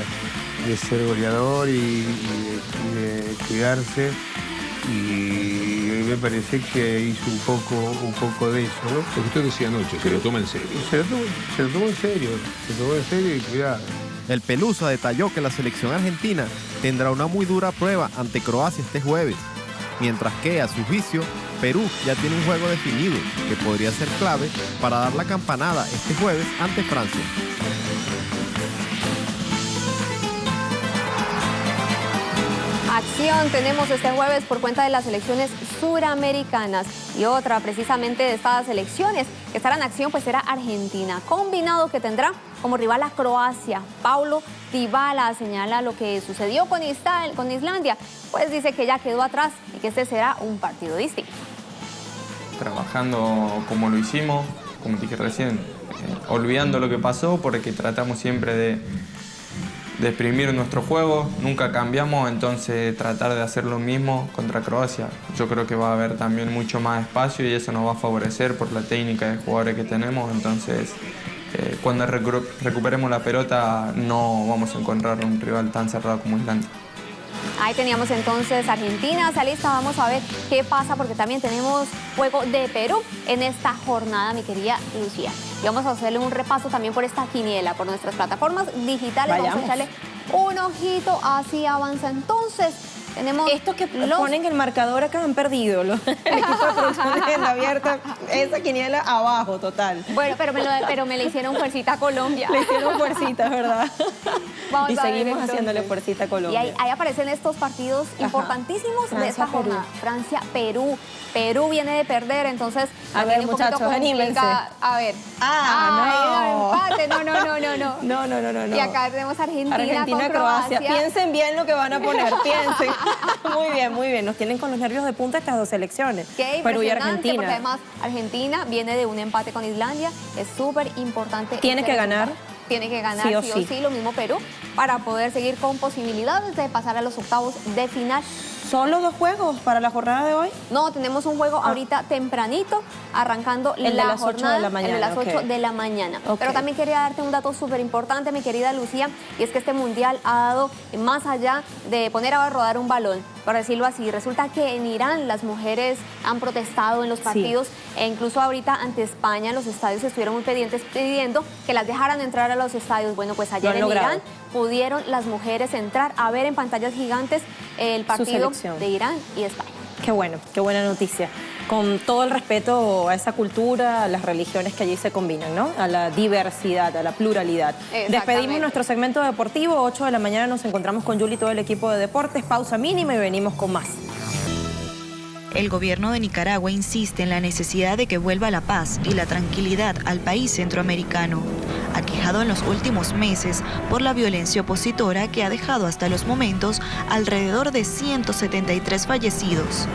S12: de ser goleador y de cuidarse, y me parece que hizo un poco de eso, ¿no?
S13: Lo que usted decía anoche, se lo toma en serio.
S12: Se lo tomó en serio y cuidado.
S11: El Pelusa detalló que la selección argentina tendrá una muy dura prueba ante Croacia este jueves, mientras que, a su juicio, Perú ya tiene un juego definido que podría ser clave para dar la campanada este jueves ante Francia.
S10: Acción tenemos este jueves por cuenta de las selecciones suramericanas, y otra precisamente de estas selecciones que estará en acción pues será Argentina, combinado que tendrá como rival a Croacia. Paulo Dybala señala lo que sucedió con Islandia, pues dice que ya quedó atrás y que este será un partido distinto.
S14: Trabajando como lo hicimos, como dije recién, olvidando lo que pasó, porque tratamos siempre de exprimir nuestro juego, nunca cambiamos, entonces tratar de hacer lo mismo contra Croacia. Yo creo que va a haber también mucho más espacio y eso nos va a favorecer por la técnica de jugadores que tenemos, entonces cuando recuperemos la pelota no vamos a encontrar un rival tan cerrado como Islandia.
S10: Ahí teníamos entonces Argentina, esa lista. Vamos a ver qué pasa, porque también tenemos juego de Perú en esta jornada, mi querida Lucía. Y vamos a hacerle un repaso también por esta quiniela, por nuestras plataformas digitales.
S1: Vayamos.
S10: Vamos a echarle un ojito, así avanza entonces. Tenemos
S1: estos que ponen el marcador acá han perdido. El equipo de producción de Agenda Abierta, esa quiniela abajo, total.
S10: Bueno, pero me le hicieron fuercita a Colombia.
S1: Le hicieron fuercita, ¿verdad?
S10: Vamos
S1: y
S10: a ver,
S1: seguimos
S10: entonces
S1: haciéndole fuercita a Colombia.
S10: Y ahí aparecen estos partidos importantísimos de esta jornada. Francia-Perú. Perú viene de perder, entonces
S1: a ver, muchachos, anímense.
S10: A ver.
S1: No.
S10: Empate.
S1: No.
S10: Y acá tenemos Argentina con
S1: Croacia. Piensen bien lo que van a poner, piensen. Muy bien. Nos tienen con los nervios de punta estas dos selecciones.
S10: Qué
S1: Perú y Argentina.
S10: Porque además Argentina viene de un empate con Islandia. Es súper importante.
S1: Tiene que ganar.
S10: tiene que ganar sí o sí, lo mismo Perú, para poder seguir con posibilidades de pasar a los octavos de final.
S1: ¿Solo 2 juegos para la jornada de hoy?
S10: No, tenemos un juego ahorita tempranito, arrancando
S1: el
S10: la
S1: de las
S10: jornada,
S1: 8 de la mañana.
S10: El de las 8 de la mañana. Pero también quería darte un dato súper importante, mi querida Lucía, y es que este mundial ha dado más allá de poner a rodar un balón, por decirlo así. Resulta que en Irán las mujeres han protestado en los partidos e incluso ahorita ante España los estadios estuvieron muy pendientes pidiendo que las dejaran entrar a los estadios. Bueno, pues ayer en Irán pudieron las mujeres entrar a ver en pantallas gigantes el partido de Irán y España.
S1: Qué bueno, qué buena noticia. Con todo el respeto a esa cultura, a las religiones que allí se combinan, ¿no? A la diversidad, a la pluralidad. Despedimos nuestro segmento deportivo. 8 de la mañana nos encontramos con Yuli y todo el equipo de deportes. Pausa mínima y venimos con más.
S2: El gobierno de Nicaragua insiste en la necesidad de que vuelva la paz y la tranquilidad al país centroamericano, aquejado en los últimos meses por la violencia opositora que ha dejado hasta los momentos alrededor de 173 fallecidos.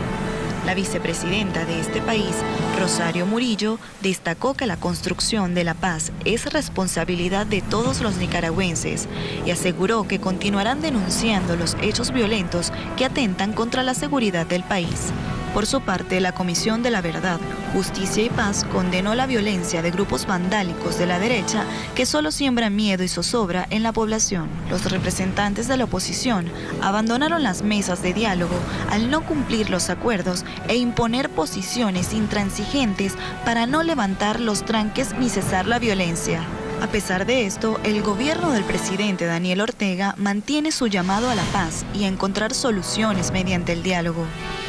S2: La vicepresidenta de este país, Rosario Murillo, destacó que la construcción de la paz es responsabilidad de todos los nicaragüenses y aseguró que continuarán denunciando los hechos violentos que atentan contra la seguridad del país. Por su parte, la Comisión de la Verdad, Justicia y Paz condenó la violencia de grupos vandálicos de la derecha que solo siembran miedo y zozobra en la población. Los representantes de la oposición abandonaron las mesas de diálogo al no cumplir los acuerdos e imponer posiciones intransigentes para no levantar los tranques ni cesar la violencia. A pesar de esto, el gobierno del presidente Daniel Ortega mantiene su llamado a la paz y a encontrar soluciones mediante el diálogo.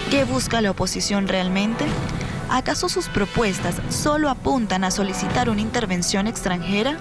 S2: ¿Qué busca la oposición realmente? ¿Acaso sus propuestas solo apuntan a solicitar una intervención extranjera?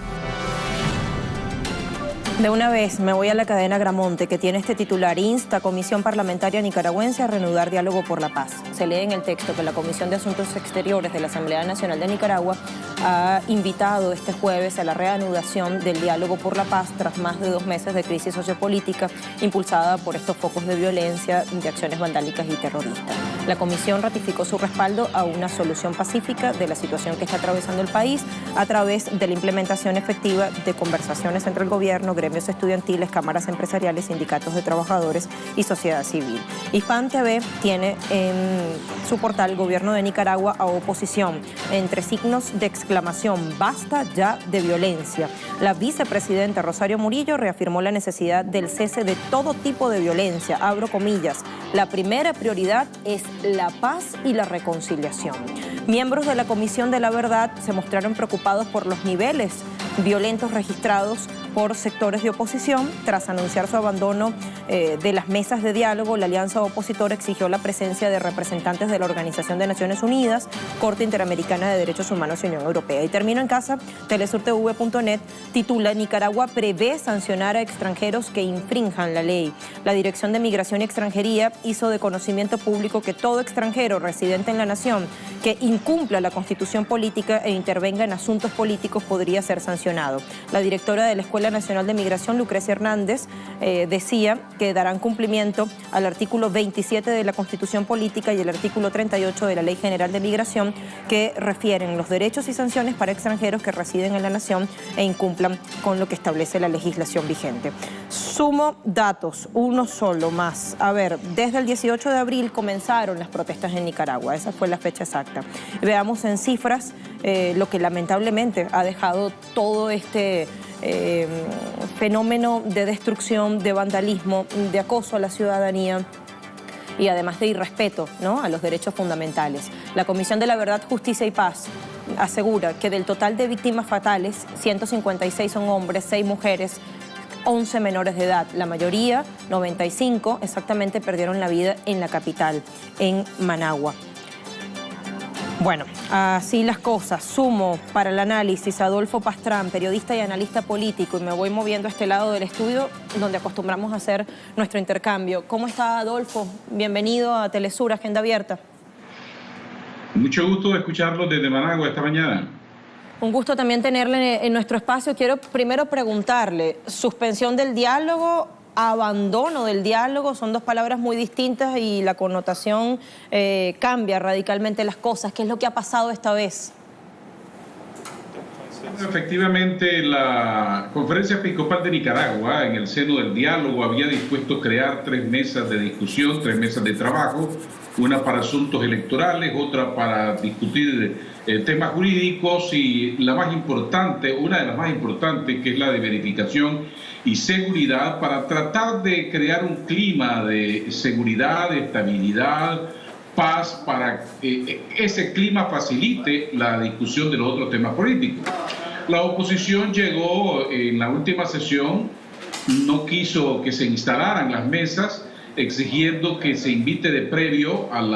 S1: De una vez me voy a la cadena Gramonte, que tiene este titular: insta Comisión Parlamentaria Nicaragüense a reanudar diálogo por la paz. Se lee en el texto que la Comisión de Asuntos Exteriores de la Asamblea Nacional de Nicaragua ha invitado este jueves a la reanudación del diálogo por la paz tras más de 2 meses de crisis sociopolítica impulsada por estos focos de violencia, de acciones vandálicas y terroristas. La comisión ratificó su respaldo a una solución pacífica de la situación que está atravesando el país a través de la implementación efectiva de conversaciones entre el gobierno, gremios estudiantiles, cámaras empresariales, sindicatos de trabajadores y sociedad civil. Hispan TV tiene en su portal Gobierno de Nicaragua a oposición, entre signos de exclamación: basta ya de violencia. La vicepresidenta Rosario Murillo reafirmó la necesidad del cese de todo tipo de violencia. Abro comillas: la primera prioridad es la paz y la reconciliación. Miembros de la Comisión de la Verdad se mostraron preocupados por los niveles violentos registrados por sectores de oposición. Tras anunciar su abandono de las mesas de diálogo, la alianza opositora exigió la presencia de representantes de la Organización de Naciones Unidas, Corte Interamericana de Derechos Humanos y Unión Europea. Y termino en casa. telesurtv.net titula: Nicaragua prevé sancionar a extranjeros que infrinjan la ley. La Dirección de Migración y Extranjería hizo de conocimiento público que todo extranjero residente en la nación que incumpla la Constitución política e intervenga en asuntos políticos podría ser sancionado. La directora de la Escuela Nacional de Migración, Lucrecia Hernández, decía que darán cumplimiento al artículo 27 de la Constitución Política y el artículo 38 de la Ley General de Migración, que refieren los derechos y sanciones para extranjeros que residen en la nación e incumplan con lo que establece la legislación vigente. Sumo datos, uno solo más. A ver, desde el 18 de abril comenzaron las protestas en Nicaragua, esa fue la fecha exacta. Veamos en cifras lo que lamentablemente ha dejado todo este fenómeno de destrucción, de vandalismo, de acoso a la ciudadanía y además de irrespeto, ¿no?, a los derechos fundamentales. La Comisión de la Verdad, Justicia y Paz asegura que del total de víctimas fatales, 156 son hombres, 6 mujeres, 11 menores de edad. La mayoría, 95 exactamente, perdieron la vida en la capital, en Managua. Bueno, así las cosas. Sumo para el análisis a Adolfo Pastrán, periodista y analista político, y me voy moviendo a este lado del estudio donde acostumbramos a hacer nuestro intercambio. ¿Cómo está, Adolfo? Bienvenido a Telesur, Agenda Abierta.
S15: Mucho gusto de escucharlo desde Managua esta mañana.
S1: Un gusto también tenerle en nuestro espacio. Quiero primero preguntarle, ¿suspensión del diálogo, abandono del diálogo? Son dos palabras muy distintas y la connotación cambia radicalmente las cosas. ¿Qué es lo que ha pasado esta vez?
S15: Efectivamente, la Conferencia Episcopal de Nicaragua, en el seno del diálogo, había dispuesto crear 3 mesas de discusión, 3 mesas de trabajo, una para asuntos electorales, otra para discutir temas jurídicos y la más importante, una de las más importantes, que es la de verificación y seguridad, para tratar de crear un clima de seguridad, de estabilidad, paz, para que ese clima facilite la discusión de los otros temas políticos. La oposición llegó en la última sesión, no quiso que se instalaran las mesas, exigiendo que se invite de previo al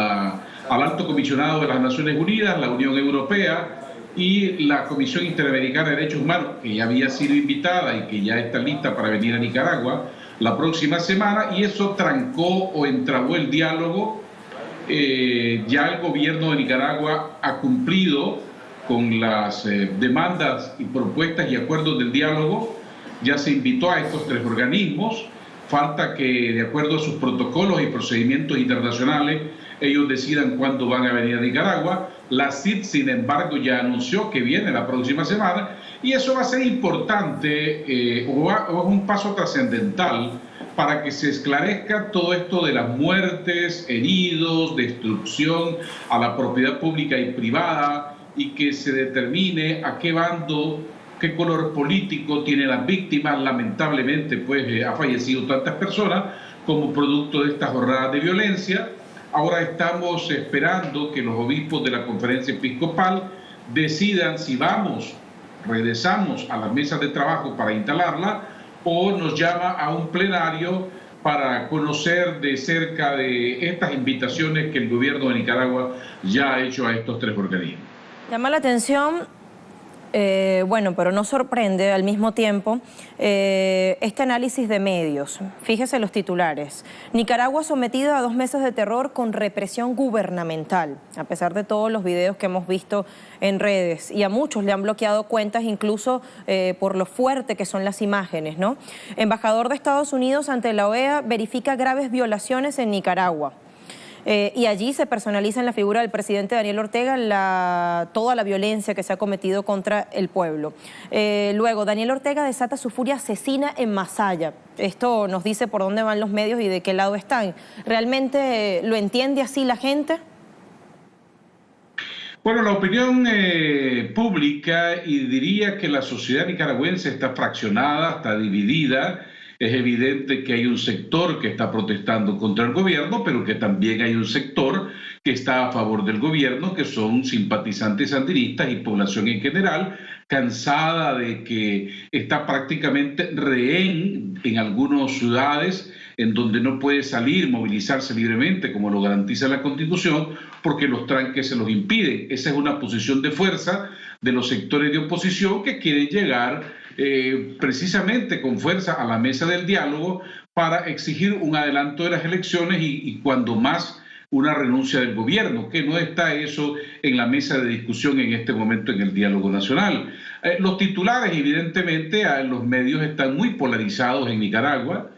S15: Alto Comisionado de las Naciones Unidas, la Unión Europea y la Comisión Interamericana de Derechos Humanos, que ya había sido invitada y que ya está lista para venir a Nicaragua la próxima semana, y eso trancó o entrabó el diálogo. Ya el gobierno de Nicaragua ha cumplido con las demandas y propuestas y acuerdos del diálogo. Ya se invitó a estos 3 organismos. Falta que, de acuerdo a sus protocolos y procedimientos internacionales, ellos decidan cuándo van a venir a Nicaragua. La CID, sin embargo, ya anunció que viene la próxima semana, y eso va a ser importante, o es un paso trascendental para que se esclarezca todo esto de las muertes, heridos, destrucción a la propiedad pública y privada, y que se determine a qué bando, qué color político tienen las víctimas. Lamentablemente, pues ha fallecido tantas personas como producto de estas jornadas de violencia. Ahora estamos esperando que los obispos de la Conferencia Episcopal decidan si regresamos a las mesas de trabajo para instalarla, o nos llama a un plenario para conocer de cerca de estas invitaciones que el gobierno de Nicaragua ya ha hecho a estos 3 organismos.
S1: Llama la atención, bueno, pero no sorprende al mismo tiempo este análisis de medios. Fíjese los titulares. Nicaragua sometida a 2 meses de terror con represión gubernamental, a pesar de todos los videos que hemos visto en redes. Y a muchos le han bloqueado cuentas, incluso por lo fuerte que son las imágenes, ¿no? Embajador de Estados Unidos ante la OEA verifica graves violaciones en Nicaragua. Y allí se personaliza en la figura del presidente Daniel Ortega toda la violencia que se ha cometido contra el pueblo. Luego, Daniel Ortega desata su furia asesina en Masaya. Esto nos dice por dónde van los medios y de qué lado están. ¿Realmente lo entiende así la gente?
S15: Bueno, la opinión pública, y diría que la sociedad nicaragüense está fraccionada, está dividida. Es evidente que hay un sector que está protestando contra el gobierno, pero que también hay un sector que está a favor del gobierno, que son simpatizantes sandinistas y población en general, cansada de que está prácticamente rehén en algunas ciudades en donde no puede salir, movilizarse libremente como lo garantiza la Constitución, porque los tranques se los impiden. Esa es una posición de fuerza de los sectores de oposición que quieren llegar precisamente con fuerza a la mesa del diálogo para exigir un adelanto de las elecciones y cuando más una renuncia del gobierno, que no está eso en la mesa de discusión en este momento en el diálogo nacional. Los titulares, evidentemente, los medios están muy polarizados en Nicaragua,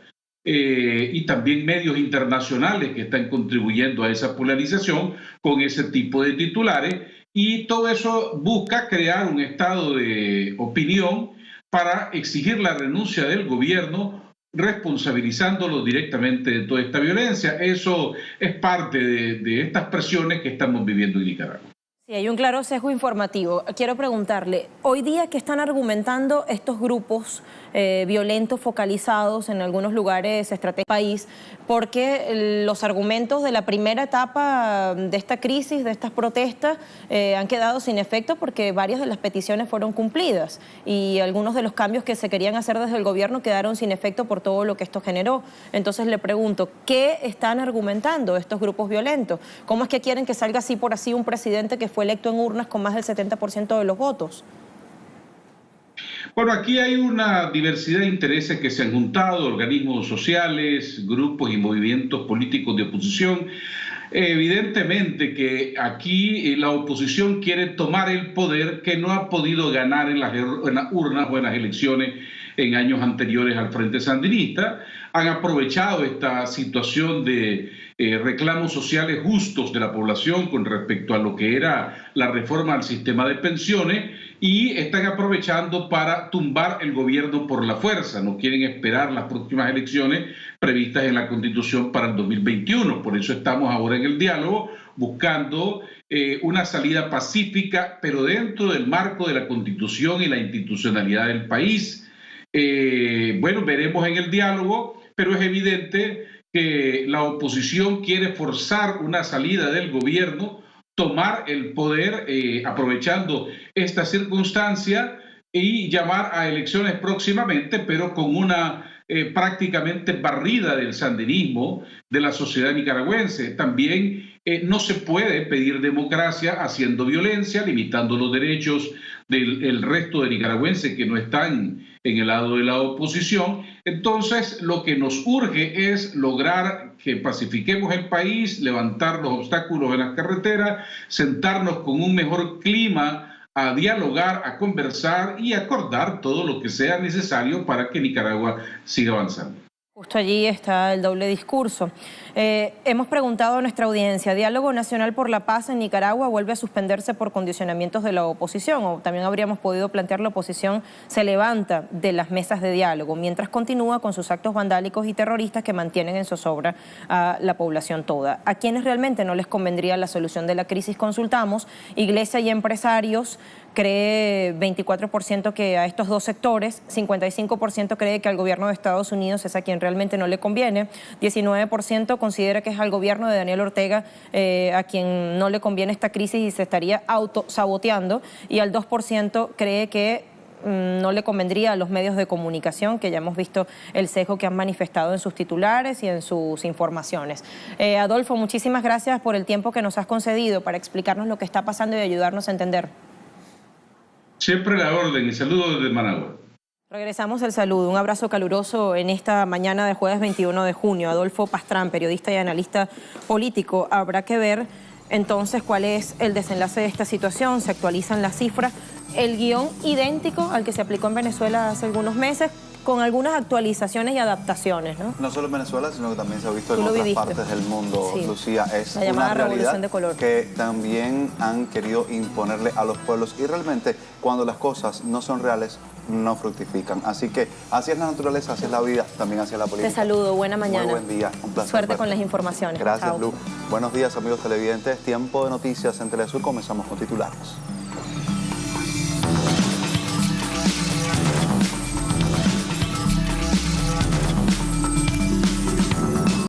S15: y también medios internacionales que están contribuyendo a esa polarización con ese tipo de titulares, y todo eso busca crear un estado de opinión para exigir la renuncia del gobierno, responsabilizándolo directamente de toda esta violencia. Eso es parte de estas presiones que estamos viviendo en Nicaragua.
S1: Sí, hay un claro sesgo informativo. Quiero preguntarle, hoy día, ¿qué están argumentando estos grupos violentos focalizados en algunos lugares estratégicos del país? Porque los argumentos de la primera etapa de esta crisis, de estas protestas, han quedado sin efecto porque varias de las peticiones fueron cumplidas y algunos de los cambios que se querían hacer desde el gobierno quedaron sin efecto por todo lo que esto generó. Entonces le pregunto, ¿qué están argumentando estos grupos violentos? ¿Cómo es que quieren que salga así por así un presidente que fue electo en urnas con más del 70% de los votos?
S15: Bueno, aquí hay una diversidad de intereses que se han juntado, organismos sociales, grupos y movimientos políticos de oposición. Evidentemente que aquí la oposición quiere tomar el poder que no ha podido ganar en las urnas o en las elecciones en años anteriores al Frente Sandinista. Han aprovechado esta situación de reclamos sociales justos de la población con respecto a lo que era la reforma al sistema de pensiones y están aprovechando para tumbar el gobierno por la fuerza. No quieren esperar las próximas elecciones previstas en la Constitución para el 2021. Por eso estamos ahora en el diálogo buscando una salida pacífica, pero dentro del marco de la Constitución y la institucionalidad del país. Bueno, veremos en el diálogo, pero es evidente que la oposición quiere forzar una salida del gobierno, tomar el poder aprovechando esta circunstancia y llamar a elecciones próximamente, pero con una prácticamente barrida del sandinismo de la sociedad nicaragüense. También no se puede pedir democracia haciendo violencia, limitando los derechos del resto de nicaragüenses que no están en el lado de la oposición. Entonces, lo que nos urge es lograr que pacifiquemos el país, levantar los obstáculos en las carreteras, sentarnos con un mejor clima a dialogar, a conversar y acordar todo lo que sea necesario para que Nicaragua siga avanzando.
S1: Justo allí está el doble discurso. Hemos preguntado a nuestra audiencia, ¿Diálogo Nacional por la Paz en Nicaragua vuelve a suspenderse por condicionamientos de la oposición? O también habríamos podido plantear, la oposición se levanta de las mesas de diálogo, mientras continúa con sus actos vandálicos y terroristas que mantienen en zozobra a la población toda. ¿A quienes realmente no les convendría la solución de la crisis? Consultamos. Iglesia y empresarios cree 24% que a estos dos sectores, 55% cree que al gobierno de Estados Unidos es a quien realmente no le conviene, 19% considera que es al gobierno de Daniel Ortega a quien no le conviene esta crisis y se estaría autosaboteando, y al 2% cree que no le convendría a los medios de comunicación, que ya hemos visto el sesgo que han manifestado en sus titulares y en sus informaciones. Adolfo, muchísimas gracias por el tiempo que nos has concedido para explicarnos lo que está pasando y ayudarnos a entender.
S15: Siempre la orden y saludos desde Managua.
S1: Regresamos al saludo. Un abrazo caluroso en esta mañana de jueves 21 de junio. Adolfo Pastrán, periodista y analista político. Habrá que ver entonces cuál es el desenlace de esta situación. Se actualizan las cifras. El guión idéntico al que se aplicó en Venezuela hace algunos meses, con algunas actualizaciones y adaptaciones, ¿no?
S16: No solo en Venezuela, sino que también se ha visto en otras partes del mundo, sí. Lucía. Es
S1: la llamada
S16: una
S1: revolución de color
S16: que también han querido imponerle a los pueblos, y realmente cuando las cosas no son reales, no fructifican. Así que así es la naturaleza, así es la vida, también así es la política.
S1: Te saludo, buena mañana.
S16: Muy buen día, un placer.
S1: Suerte con las informaciones.
S16: Gracias,
S1: Chao.
S16: Lu. Buenos días, amigos televidentes. Tiempo de noticias en Telesur. Comenzamos con titulares.